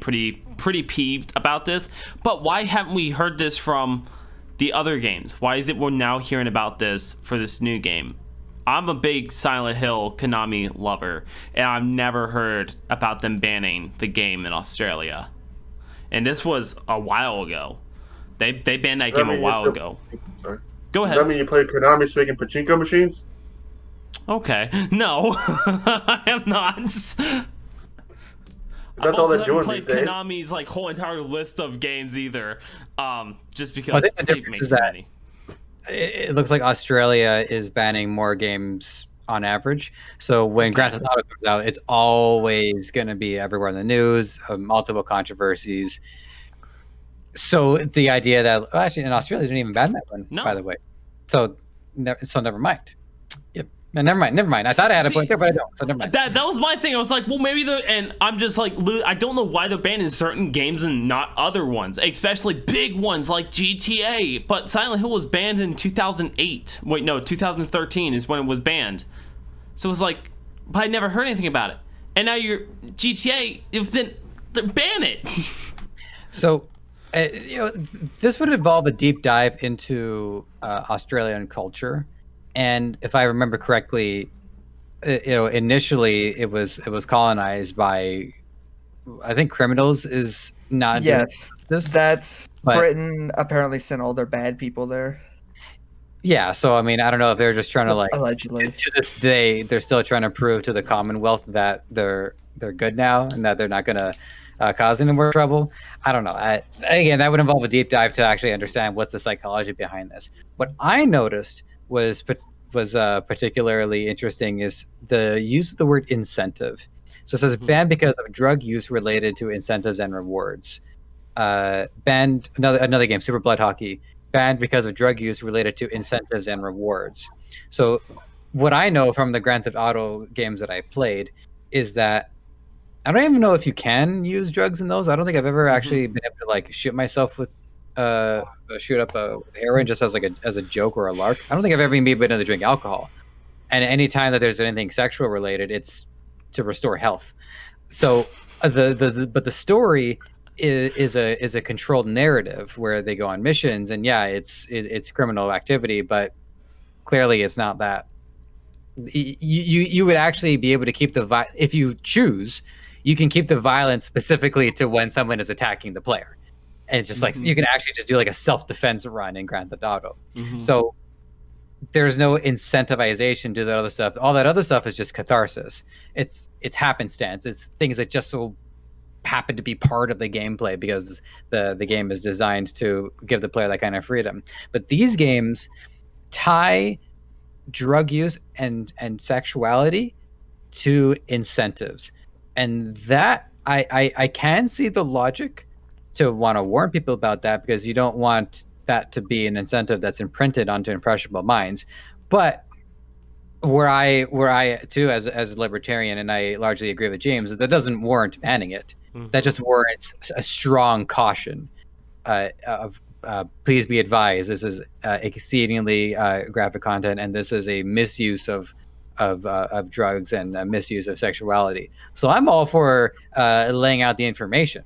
pretty peeved about this. But why haven't we heard this from the other games? Why is it we're now hearing about this for this new game? I'm a big Silent Hill Konami lover, and I've never heard about them banning the game in Australia. And this was a while ago. They banned that game a while ago. Sorry. Go ahead. Does that mean you play Konami speaking pachinko machines? Okay. No, I have not. That's all they're doing these days. Konami's like whole entire list of games either. Just because I think the they difference make is that money. It looks like Australia is banning more games on average. So when Grand Theft Auto comes out, it's always going to be everywhere in the news, multiple controversies. So the idea that actually in Australia they didn't even ban that one, by the way. So never mind. Yep. And never mind. I thought I had a point there, but I don't. So never mind. That was my thing. I was like, well, maybe and I'm just like, I don't know why they're banning certain games and not other ones, especially big ones like GTA. But Silent Hill was banned in 2008. Wait, no, 2013 is when it was banned. So it was like, but I never heard anything about it. And now you're GTA. Then ban it. So, this would involve a deep dive into Australian culture. And if I remember correctly, initially it was colonized by, I think criminals is not. Yes, but Britain apparently sent all their bad people there. Yeah, so I mean, I don't know if they're just trying to like allegedly. To this day, they're still trying to prove to the Commonwealth that they're good now and that they're not going to cause any more trouble. I don't know. Again, that would involve a deep dive to actually understand what's the psychology behind this. What I noticed was particularly interesting is the use of the word incentive. So it says banned because of drug use related to incentives and rewards. Banned another game, Super Blood Hockey, banned because of drug use related to incentives and rewards. So what I know from the Grand Theft Auto games that I played is that I don't even know if you can use drugs in those. I don't think I've ever actually been able to like shoot myself with shoot up a heroin just as like as a joke or a lark. I don't think I've ever even been able to drink alcohol. And any time that there's anything sexual related, it's to restore health. So but the story is a controlled narrative where they go on missions, and yeah, it's criminal activity, but clearly it's not that. You would actually be able to keep if you choose, you can keep the violence specifically to when someone is attacking the player. And it's just like you can actually just do like a self-defense run in Grand Theft Auto. So there's no incentivization to that other stuff. All that other stuff is just catharsis. It's happenstance. It's things that just so happen to be part of the gameplay because the game is designed to give the player that kind of freedom. But these games tie drug use and sexuality to incentives, and that I can see the logic to want to warn people about that, because you don't want that to be an incentive that's imprinted onto impressionable minds. But where I too, as a libertarian, and I largely agree with James, that doesn't warrant banning it. That just warrants a strong caution of please be advised, this is exceedingly graphic content, and this is a misuse of drugs and misuse of sexuality. So I'm all for laying out the information.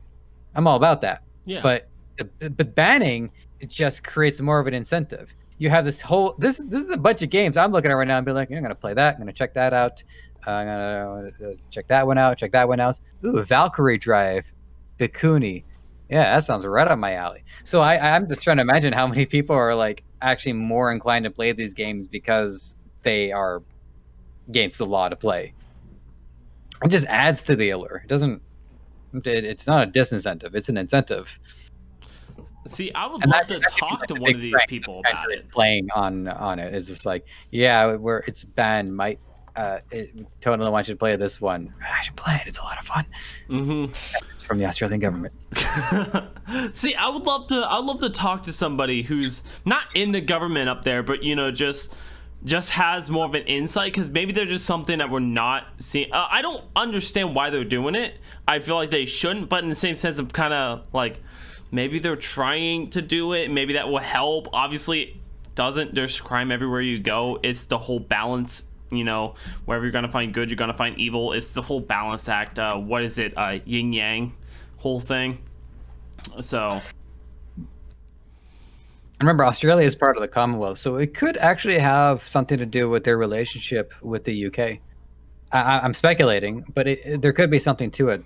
I'm all about that. Yeah. But banning, it just creates more of an incentive. You have this whole this is a bunch of games I'm looking at right now and be like, I'm gonna play that, I'm gonna check that out, I'm gonna check that one out, check that one out. Ooh, Valkyrie Drive, Bikuni. Yeah, that sounds right up my alley. So I'm just trying to imagine how many people are like actually more inclined to play these games because they are against the law to play. It just adds to the allure. It doesn't. It's not a disincentive. It's an incentive. See, I would love to talk to one of these people about it. Playing on it is just like, yeah, it's banned. Might totally want you to play this one. I should play it. It's a lot of fun. It's from the Australian government. See, I'd love to talk to somebody who's not in the government up there, but just has more of an insight, because maybe there's just something that we're not seeing. I don't understand why they're doing it. I feel like they shouldn't, but in the same sense, I'm kind of like, maybe they're trying to do it. Maybe that will help. Obviously, it doesn't. There's crime everywhere you go. It's the whole balance. Wherever you're gonna find good, you're gonna find evil. It's the whole balance act. What is it? Yin yang, whole thing. So. Remember, Australia is part of the Commonwealth, so it could actually have something to do with their relationship with the UK. I'm speculating, but there could be something to it.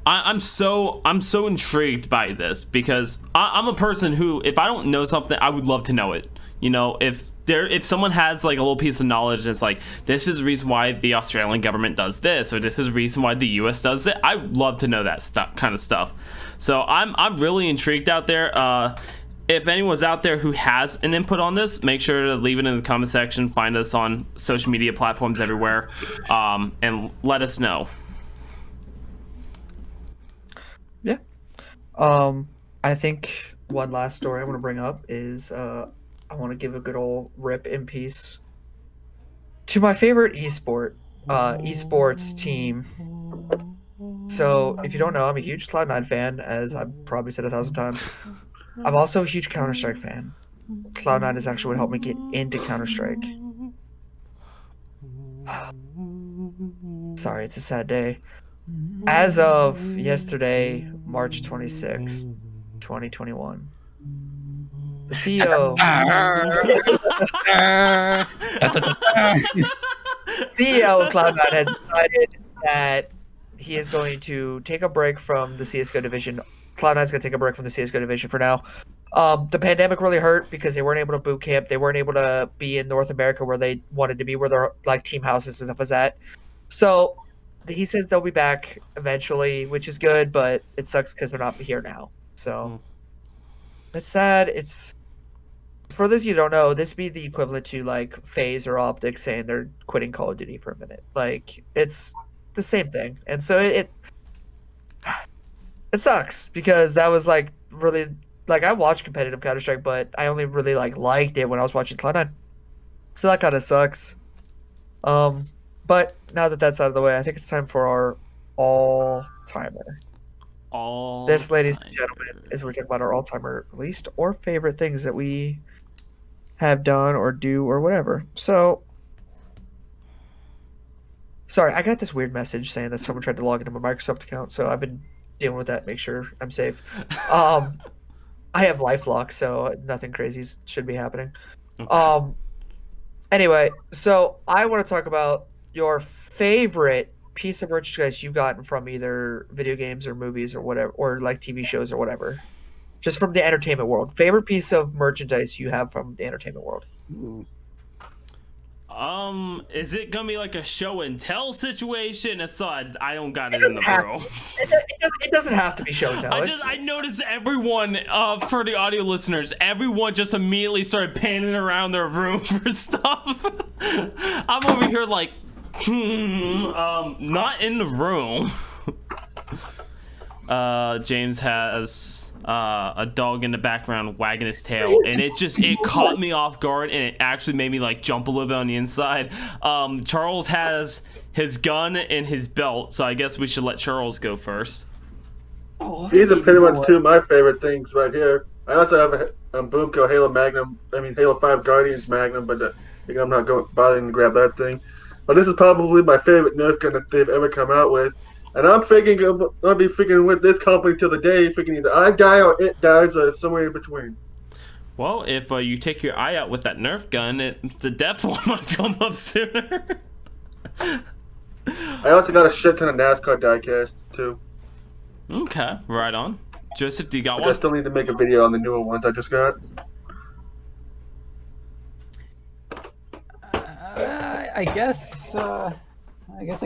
I'm so intrigued by this, because I'm a person who, if I don't know something, I would love to know it. If someone has like a little piece of knowledge and it's like, this is the reason why the Australian government does this, or this is the reason why the US does it, I'd love to know that kind of stuff. So I'm really intrigued out there. If anyone's out there who has an input on this, make sure to leave it in the comment section. Find us on social media platforms everywhere, and let us know. Yeah. I think one last story I want to bring up is I want to give a good old rip in peace to my favorite esports team. So if you don't know, I'm a huge Cloud9 fan, as I've probably said 1,000 times. I'm also a huge Counter-Strike fan. Cloud9 is actually what helped me get into Counter-Strike. Sorry, it's a sad day. As of yesterday, March 26, 2021, the CEO of Cloud9 has decided that he is going to take a break from the CSGO division. Cloud9's going to take a break from the CSGO division for now. The pandemic really hurt because they weren't able to boot camp. They weren't able to be in North America where they wanted to be, where their like team houses and stuff was at. So he says they'll be back eventually, which is good, but it sucks because they're not here now. So it's sad. It's, for those of you who don't know, this be the equivalent to like FaZe or Optic saying they're quitting Call of Duty for a minute. Like, it's the same thing. And so it sucks, because that was like really, like, I watched competitive Counter-Strike, but I only really liked it when I was watching Cloud9. So that kind of sucks. But now that that's out of the way, I think it's time for our all-timer. This, ladies and gentlemen, is where we talk about our all-timer least or favorite things that we have done or do or whatever. So, sorry, I got this weird message saying that someone tried to log into my Microsoft account, so I've been dealing with that, make sure I'm safe. I have LifeLock, so nothing crazy should be happening. Okay. Anyway, so I want to talk about your favorite piece of merchandise you've gotten from either video games or movies or whatever, or like TV shows or whatever. Just from the entertainment world. Favorite piece of merchandise you have from the entertainment world. Is it gonna be like a show and tell situation? It's I don't got it in the room. It doesn't have to be show and tell. I noticed everyone, for the audio listeners, everyone just immediately started panning around their room for stuff. I'm over here like, not in the room. James has a dog in the background wagging his tail, and it caught me off guard, and it actually made me like jump a little bit on the inside. Charles has his gun in his belt, so I guess we should let Charles go first. These are pretty much two of my favorite things right here. I also have a Boomco Halo 5 Guardians Magnum, but I'm not bothering to grab that thing. But this is probably my favorite Nerf gun that they've ever come out with. And I'm thinking I'll be freaking with this company till the day, freaking either I die or it dies or somewhere in between. Well, if you take your eye out with that Nerf gun, the death one might come up sooner. I also got a shit ton of NASCAR diecasts too. Okay, right on. Joseph, do you got I one? still need to make a video on the newer ones I just got. I guess I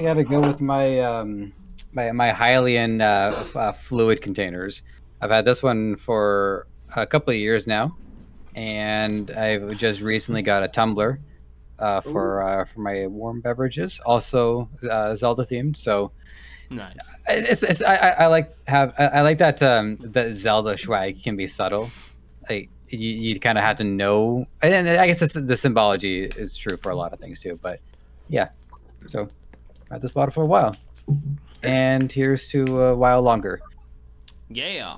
gotta go with my my Hylian fluid containers. I've had this one for a couple of years now, and I've just recently got a tumbler for my warm beverages, also Zelda themed. So nice. I like that that Zelda swag can be subtle. Like you kind of have to know, and I guess the symbology is true for a lot of things too. But yeah, so I had this bottle for a while, and here's to a while longer. Yeah.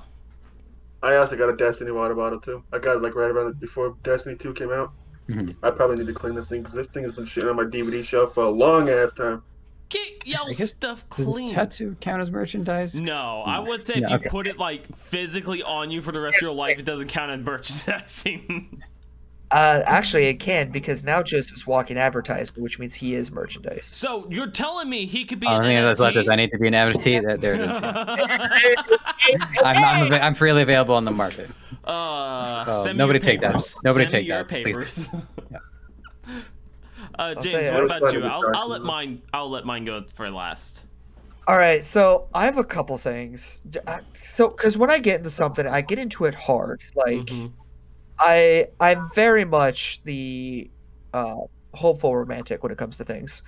I also got a Destiny water bottle too. I got it like right around before Destiny 2 came out. Mm-hmm. I probably need to clean this thing because this thing has been sitting on my DVD shelf for a long ass time. Get your stuff Does clean. the tattoo count as merchandise? No, I would say if you put it like physically on you for the rest of your life, it doesn't count as merchandising. Actually, it can, because now Joseph's walking advertisement, which means he is merchandise. So you're telling me he could be an NFT? I need to be an NFT. There it is. I'm freely available on the market. Nobody take that. Nobody take that. Please. James, what about you? I'll let mine go for last. All right, so I have a couple things. Because when I get into something, I get into it hard. Like, I'm very much the hopeful romantic when it comes to things.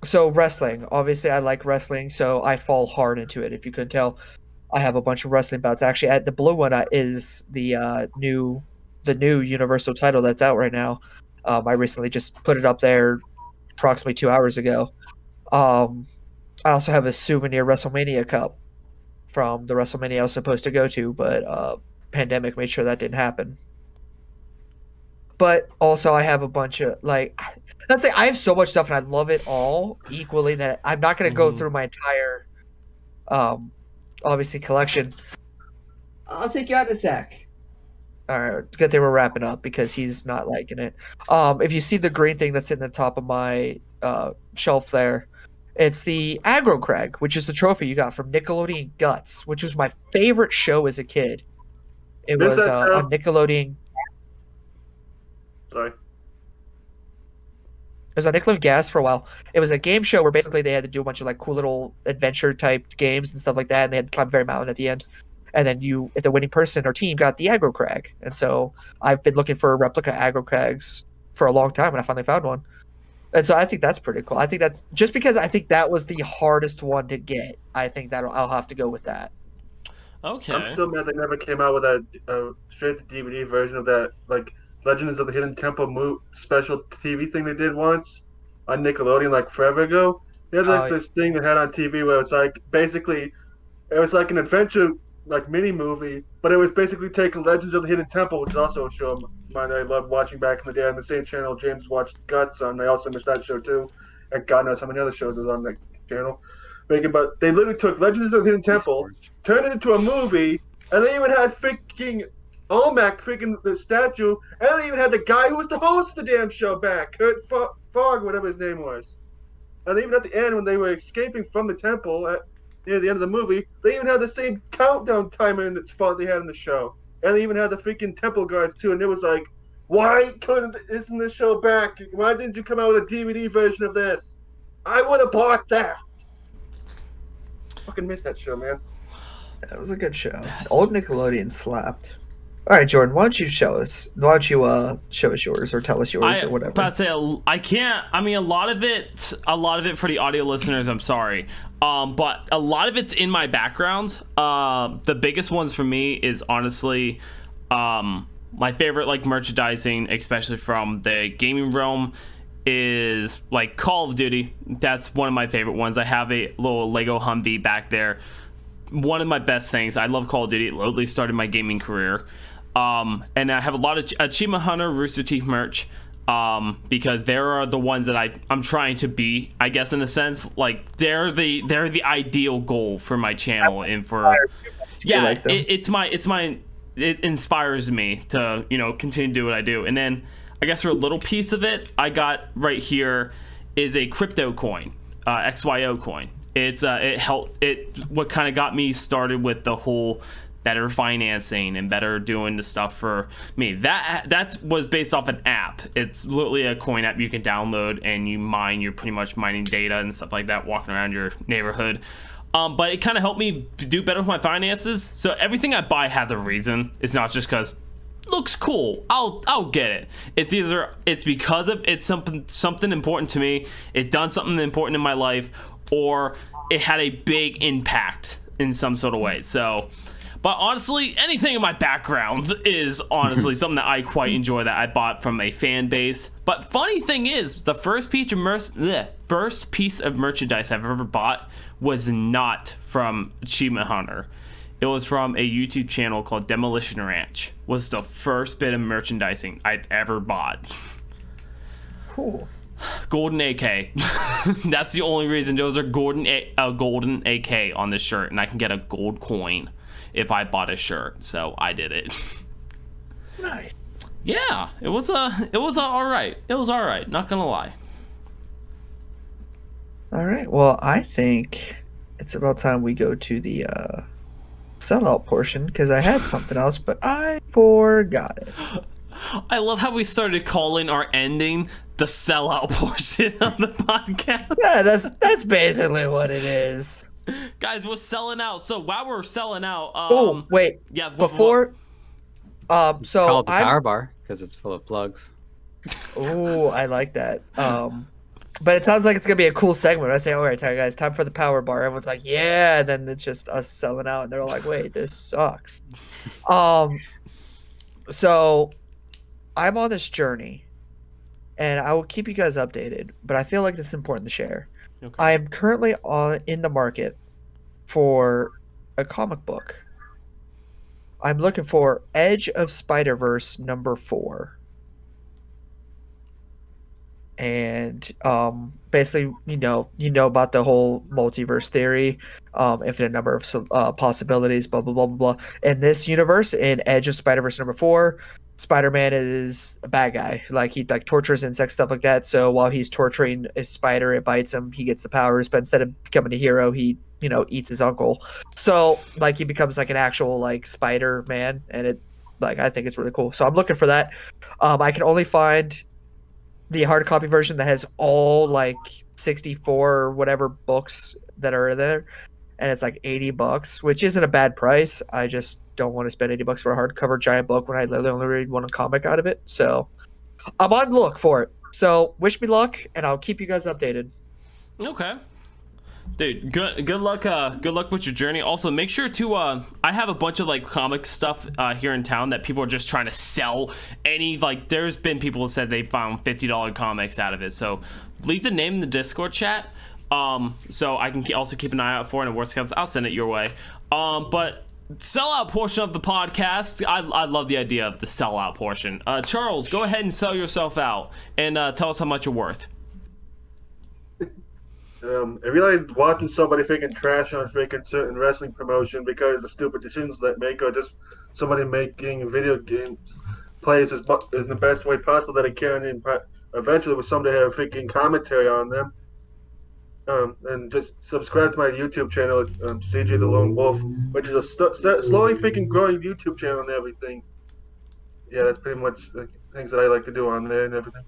So wrestling, obviously, I like wrestling, so I fall hard into it. If you couldn't tell, I have a bunch of wrestling bouts. Actually, the blue one is the new Universal title that's out right now. I recently just put it up there approximately 2 hours ago. I also have a souvenir WrestleMania cup from the WrestleMania I was supposed to go to, but pandemic made sure that didn't happen. But also I have a bunch of, like, let's say I have so much stuff and I love it all equally that I'm not going to go through my entire, obviously, collection. I'll take you out in a sec. All right, good thing we're wrapping up because he's not liking it. If you see the green thing that's in the top of my shelf there, it's the Aggro Crag, which is the trophy you got from Nickelodeon Guts, which was my favorite show as a kid. It was on Nickelodeon. Sorry. It was on Nickelodeon Gas for a while. It was a game show where basically they had to do a bunch of like cool little adventure type games and stuff like that, and they had to climb a very mountain at the end. And then if the winning person or team got the Aggro Crag. And so I've been looking for replica Aggro Crags for a long time, and I finally found one. And so I think that's pretty cool. I think that's just because I think that was the hardest one to get. I think that I'll have to go with that. Okay. I'm still mad they never came out with a straight to DVD version of that, like Legends of the Hidden Temple special TV thing they did once on Nickelodeon, like forever ago. There's like this thing they had on TV where it's like basically it was like an adventure like mini movie, but it was basically taking Legends of the Hidden Temple, which is also a show of mine that I loved watching back in the day on the same channel James watched Guts on. I also missed that show too, and God knows how many other shows was on that channel. But they literally took Legends of the Hidden Temple, turned it into a movie, and they even had freaking Olmec, freaking the statue, and they even had the guy who was the host of the damn show back, Kurt Fogg, whatever his name was. And even at the end, when they were escaping from the temple near the end of the movie, they even had the same countdown timer in its spot they had in the show. And they even had the freaking temple guards too, and it was like Why isn't this show back? Why didn't you come out with a DVD version of this? I would have bought that. Fucking miss that show, man. That was a good show. Old Nickelodeon slapped. All right, Jordan, why don't you show us? Why don't you show us yours or tell us yours or whatever? But say I can't. I mean, a lot of it for the audio listeners. I'm sorry, but a lot of it's in my background. The biggest ones for me is honestly, my favorite like merchandising, especially from the gaming realm, is like Call of Duty. That's one of my favorite ones. I have a little Lego Humvee back there. One of my best things. I love Call of Duty. It literally started my gaming career. And I have a lot of Achievement Hunter, Rooster Teeth merch, because they are the ones that I'm trying to be, I guess, in a sense. Like they're the ideal goal for my channel and for like it inspires me to continue to do what I do. And then I guess for a little piece of it, I got right here is a crypto coin, XYO coin. It's what kind of got me started with the whole better financing and better doing the stuff for me. That was based off an app. It's literally a coin app you can download and you mine. You're pretty much mining data and stuff like that, walking around your neighborhood. But it kind of helped me do better with my finances. So everything I buy has a reason. It's not just because looks cool. I'll get it. It's because of it's something important to me. It done something important in my life, or it had a big impact in some sort of way. So. But honestly, anything in my background is honestly something that I quite enjoy that I bought from a fan base. But funny thing is, the first piece of merchandise I've ever bought was not from Achievement Hunter. It was from a YouTube channel called Demolition Ranch. Was the first bit of merchandising I've ever bought. Cool. Golden AK. That's the only reason. Those are golden AK on this shirt, and I can get a gold coin if I bought a shirt, so I did it. Nice. Yeah, it was all right. It was all right. Not gonna lie. All right. Well, I think it's about time we go to the sellout portion because I had something else, but I forgot it. I love how we started calling our ending the sellout portion of the podcast. Yeah, that's basically what it is. Guys, we're selling out. So while we're selling out, oh wait, yeah, before, so Call it the power bar because it's full of plugs. Oh, I like that. But it sounds like it's gonna be a cool segment. I say, all right, guys, time for the power bar. Everyone's like, yeah, and then it's just us selling out, and they're all like, wait, this sucks. So I'm on this journey, and I will keep you guys updated. But I feel like this is important to share. Okay. I am currently in the market for a comic book. I'm looking for Edge of Spider-Verse #4. And basically, you know about the whole multiverse theory, infinite number of possibilities, blah, blah, blah, blah, blah. In this universe, in Edge of Spider-Verse #4, Spider-Man is a bad guy. Like, he tortures insects, stuff like that. So while he's torturing a spider, it bites him, he gets the powers, but instead of becoming a hero, he, eats his uncle. So, he becomes, an actual, Spider-Man, and it, I think it's really cool. So I'm looking for that. I can only find the hard copy version that has all, 64 or whatever books that are there, and it's $80, which isn't a bad price. I just don't want to spend $80 for a hardcover giant book when I literally only read one comic out of it. So I'm on the look for it. So wish me luck, and I'll keep you guys updated. Okay, dude. Good luck. Good luck with your journey. Also, make sure to I have a bunch of comic stuff here in town that people are just trying to sell. There's been people who said they found $50 comics out of it. So leave the name in the Discord chat. So I can also keep an eye out for it. And worst case, I'll send it your way. But sellout portion of the podcast, I love the idea of the sellout portion. Charles, go ahead and sell yourself out and tell us how much you're worth. I really like watching somebody freaking trash on freaking certain wrestling promotion because of stupid decisions that make, or just somebody making video games plays is the best way possible that it can, and eventually with somebody have freaking commentary on them. And just subscribe to my YouTube channel, CJ the Lone Wolf, which is a slowly freaking growing YouTube channel and everything. Yeah, that's pretty much things that I like to do on there and everything.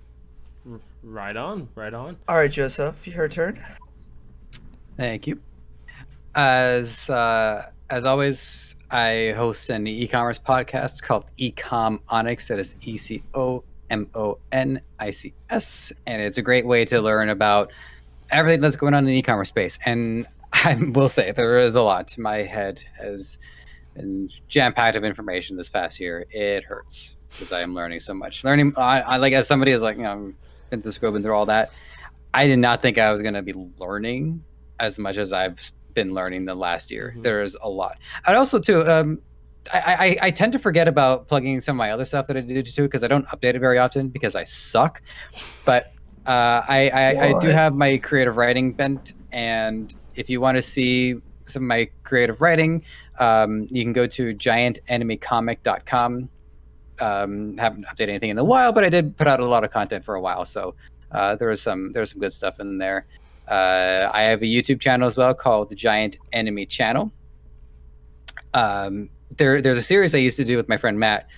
Right on, right on. All right, Joseph, your turn. Thank you. As always, I host an e-commerce podcast called Ecom Onyx. That is ECOMONICS, and it's a great way to learn about everything that's going on in the e-commerce space. And I will say there is a lot. My head has been jam-packed of information this past year. It hurts because I am learning so much. I like, as somebody is like, been to school, been through all that. I did not think I was going to be learning as much as I've been learning the last year. Mm-hmm. There's a lot. And also too, I tend to forget about plugging some of my other stuff that I do too, because I don't update it very often because I suck. But I do have my creative writing bent, and if you want to see some of my creative writing, you can go to giantenemycomic.com. Haven't updated anything in a while, but I did put out a lot of content for a while, so there was some good stuff in there. I have a YouTube channel as well called the Giant Enemy Channel. There's a series I used to do with my friend Matt.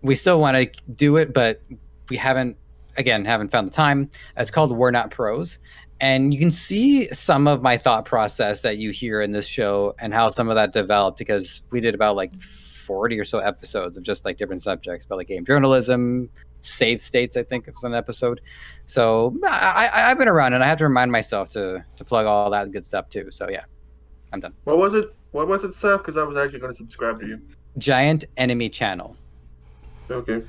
We still want to do it, but we haven't found the time. It's called We're Not Pros. And you can see some of my thought process that you hear in this show and how some of that developed, because we did about like 40 or so episodes of just like different subjects, but like game journalism, save states, I think, was an episode. So I've been around, and I have to remind myself to plug all that good stuff too. So yeah, I'm done. What was it, Seth? Because I was actually going to subscribe to you. Giant Enemy Channel. Okay.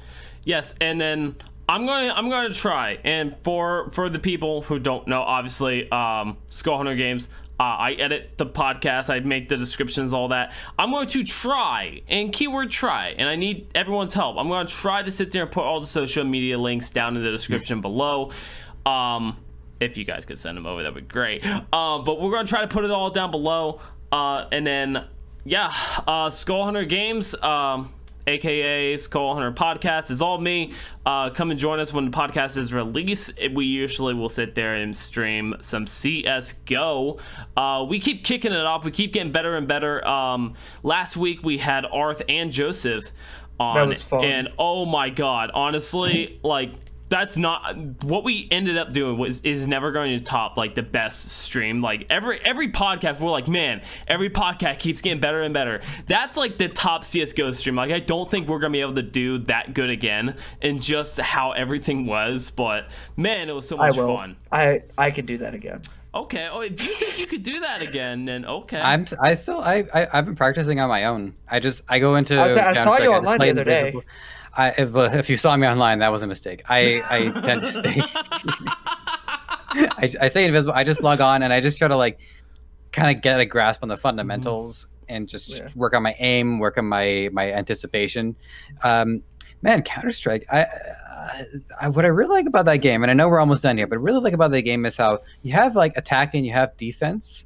Yes, and then I'm gonna try. And for the people who don't know, obviously, Skull Hunter Games, I edit the podcast, I make the descriptions, all that. I'm going to try, and keyword try, and I need everyone's help. I'm going to try to sit there and put all the social media links down in the description below. If you guys could send them over, that would be great. But we're going to try to put it all down below. And then, yeah, Skull Hunter Games, aka Skull Hunter Podcast, is all me. Come and join us when the podcast is released. We usually will sit there and stream some CSGO. We keep kicking it off. We keep getting better and better. Last week we had Arth and Joseph on. That was fun. And oh my god, honestly, like, that's not what we ended up doing. Is never going to top like the best stream. Like every podcast, we're like, man, every podcast keeps getting better and better. That's like the top CS:GO stream. Like, I don't think we're gonna be able to do that good again, and just how everything was. But man, it was so much fun. I could do that again. Okay. Oh, if you think you could do that again, then okay. I've been practicing on my own. I go into. I saw you online the other day. If you saw me online, that was a mistake. I tend to stay. I stay invisible. I just log on and I just try to like kind of get a grasp on the fundamentals and just work on my aim, work on my anticipation. Man, Counter-Strike. What I really like about that game, and I know we're almost done here, but really like about that game is how you have like attack and you have defense,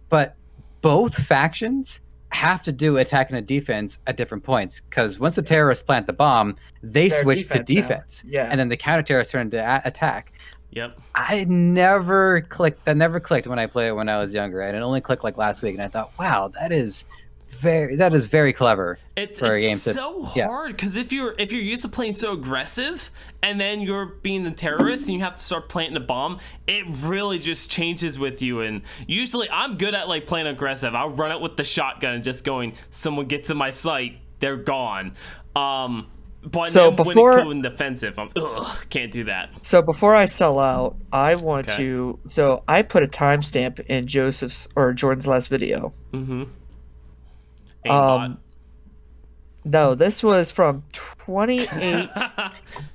but both factions have to do attack and a defense at different points, because once the terrorists plant the bomb, they switch to defense, and then the counter terrorists turn to attack. Yep. I never clicked. That never clicked when I played it when I was younger, and it only clicked like last week. And I thought, wow, that is very clever. It's for a game so hard, because if you're used to playing so aggressive, and then you're being the terrorist and you have to start planting a bomb, it really just changes with you. And usually I'm good at like playing aggressive. I'll run it with the shotgun and just going, someone gets in my sight, they're gone. But so then before when it goes in defensive, can't do that. So before I sell out, I want to. So I put a timestamp in Joseph's or Jordan's last video. No, this was from 28.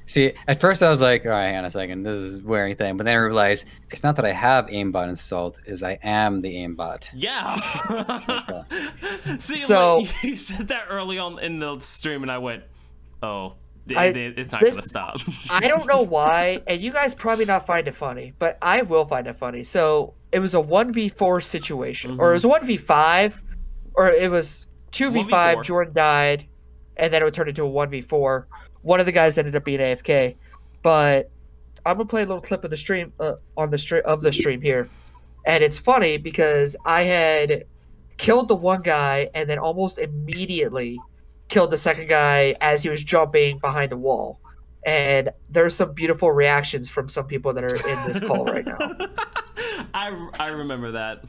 See, at first I was like, all right, hang on a second, this is wearing thing. But then I realized it's not that I have aimbot installed, is I am the aimbot. Yeah. See, so like, you said that early on in the stream, and I went, oh, it's not going to stop. I don't know why, and you guys probably not find it funny, but I will find it funny. So it was a 1v4 situation, or it was a 1v5, or it was 2v5, 1v4. Jordan died, and then it would turn into a 1v4. One of the guys ended up being AFK. But I'm gonna play a little clip of the stream of the stream here. And it's funny because I had killed the one guy and then almost immediately killed the second guy as he was jumping behind a wall. and there's some beautiful reactions from some people that are in this call right now. I remember that.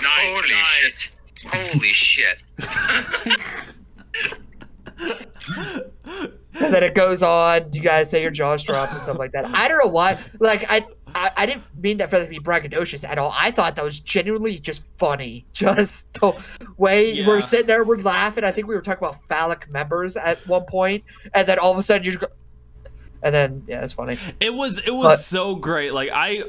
Nice. Holy shit. And then it goes on. You guys say your jaws dropped and stuff like that. I don't know why. Like I didn't mean that for that to be braggadocious at all. I thought that was genuinely just funny. Just the way we're sitting there, we're laughing. I think we were talking about phallic members at one point, and then all of a sudden you just go, and then it's funny. It was so great. Like I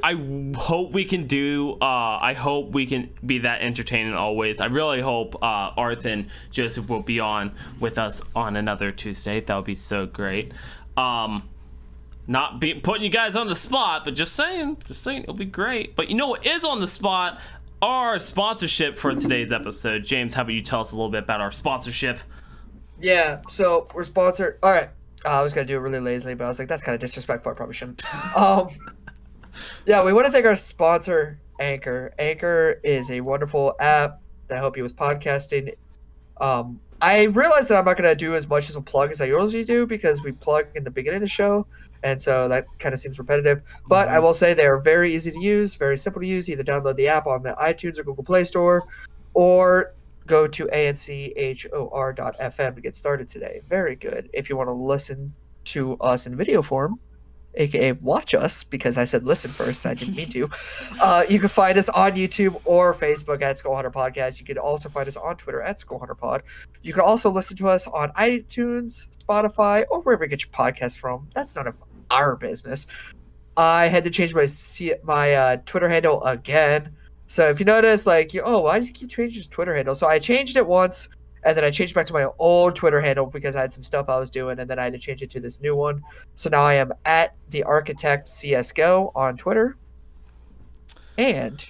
hope we can do. I hope we can be that entertaining always. I really hope Arth and Joseph will be on with us on another Tuesday. That would be so great. Not putting you guys on the spot, but just saying it'll be great. But you know what is on the spot? Our sponsorship for today's episode. James, how about you tell us a little bit about our sponsorship? Yeah, so we're sponsored. All right. I was going to do it really lazily, but I was like, that's kind of disrespectful. I probably shouldn't. Yeah, we want to thank our sponsor, Anchor. Anchor is a wonderful app that helps you with podcasting. I realized that I'm not going to do as much as a plug as I usually do because we plug in the beginning of the show, and so that kind of seems repetitive. But I will say they are very easy to use, very simple to use. Either download the app on the iTunes or Google Play Store, or go to anchor.fm to get started today. Very good. If you want to listen to us in video form, aka watch us, because I said listen first and I didn't mean to, you can find us on YouTube or Facebook at Skull Hunter Podcast. You can also find us on Twitter at Skull Hunter Pod. You can also listen to us on iTunes, Spotify, or wherever you get your podcast from. That's none of our business. I had to change my Twitter handle again. So if you notice, like, why does he keep changing his Twitter handle? So I changed it once, and then I changed back to my old Twitter handle because I had some stuff I was doing, and then I had to change it to this new one. So now I am at the Architect CSGO on Twitter. And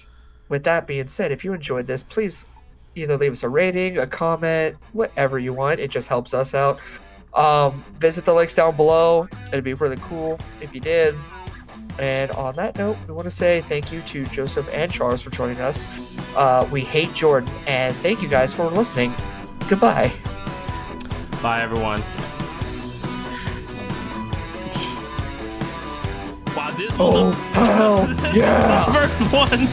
with that being said, if you enjoyed this, please either leave us a rating, a comment, whatever you want. It just helps us out. Visit the links down below. It'd be really cool if you did. And on that note, we want to say thank you to Joseph and Charles for joining us. We hate Jordan, and thank you guys for listening. Goodbye. Bye, everyone. Wow, this was yeah! the first one.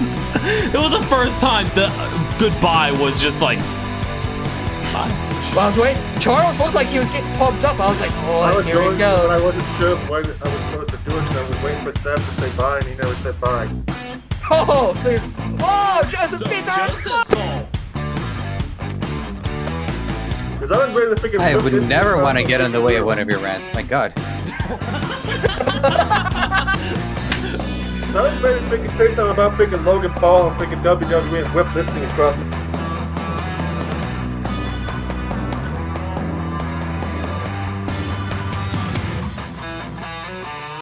It was the first time the goodbye was just like, bye. Well, I was waiting. Charles looked like he was getting pumped up. I was like, here he goes. I wasn't sure when I was supposed to do it, so I was waiting for Sam to say bye, and he never said bye. Joseph beat our Because I was ready to freaking. I would never want to get in the way of one of your rants. My God. I was ready to freaking say something about freaking Logan Paul and freaking WWE and whip this thing across.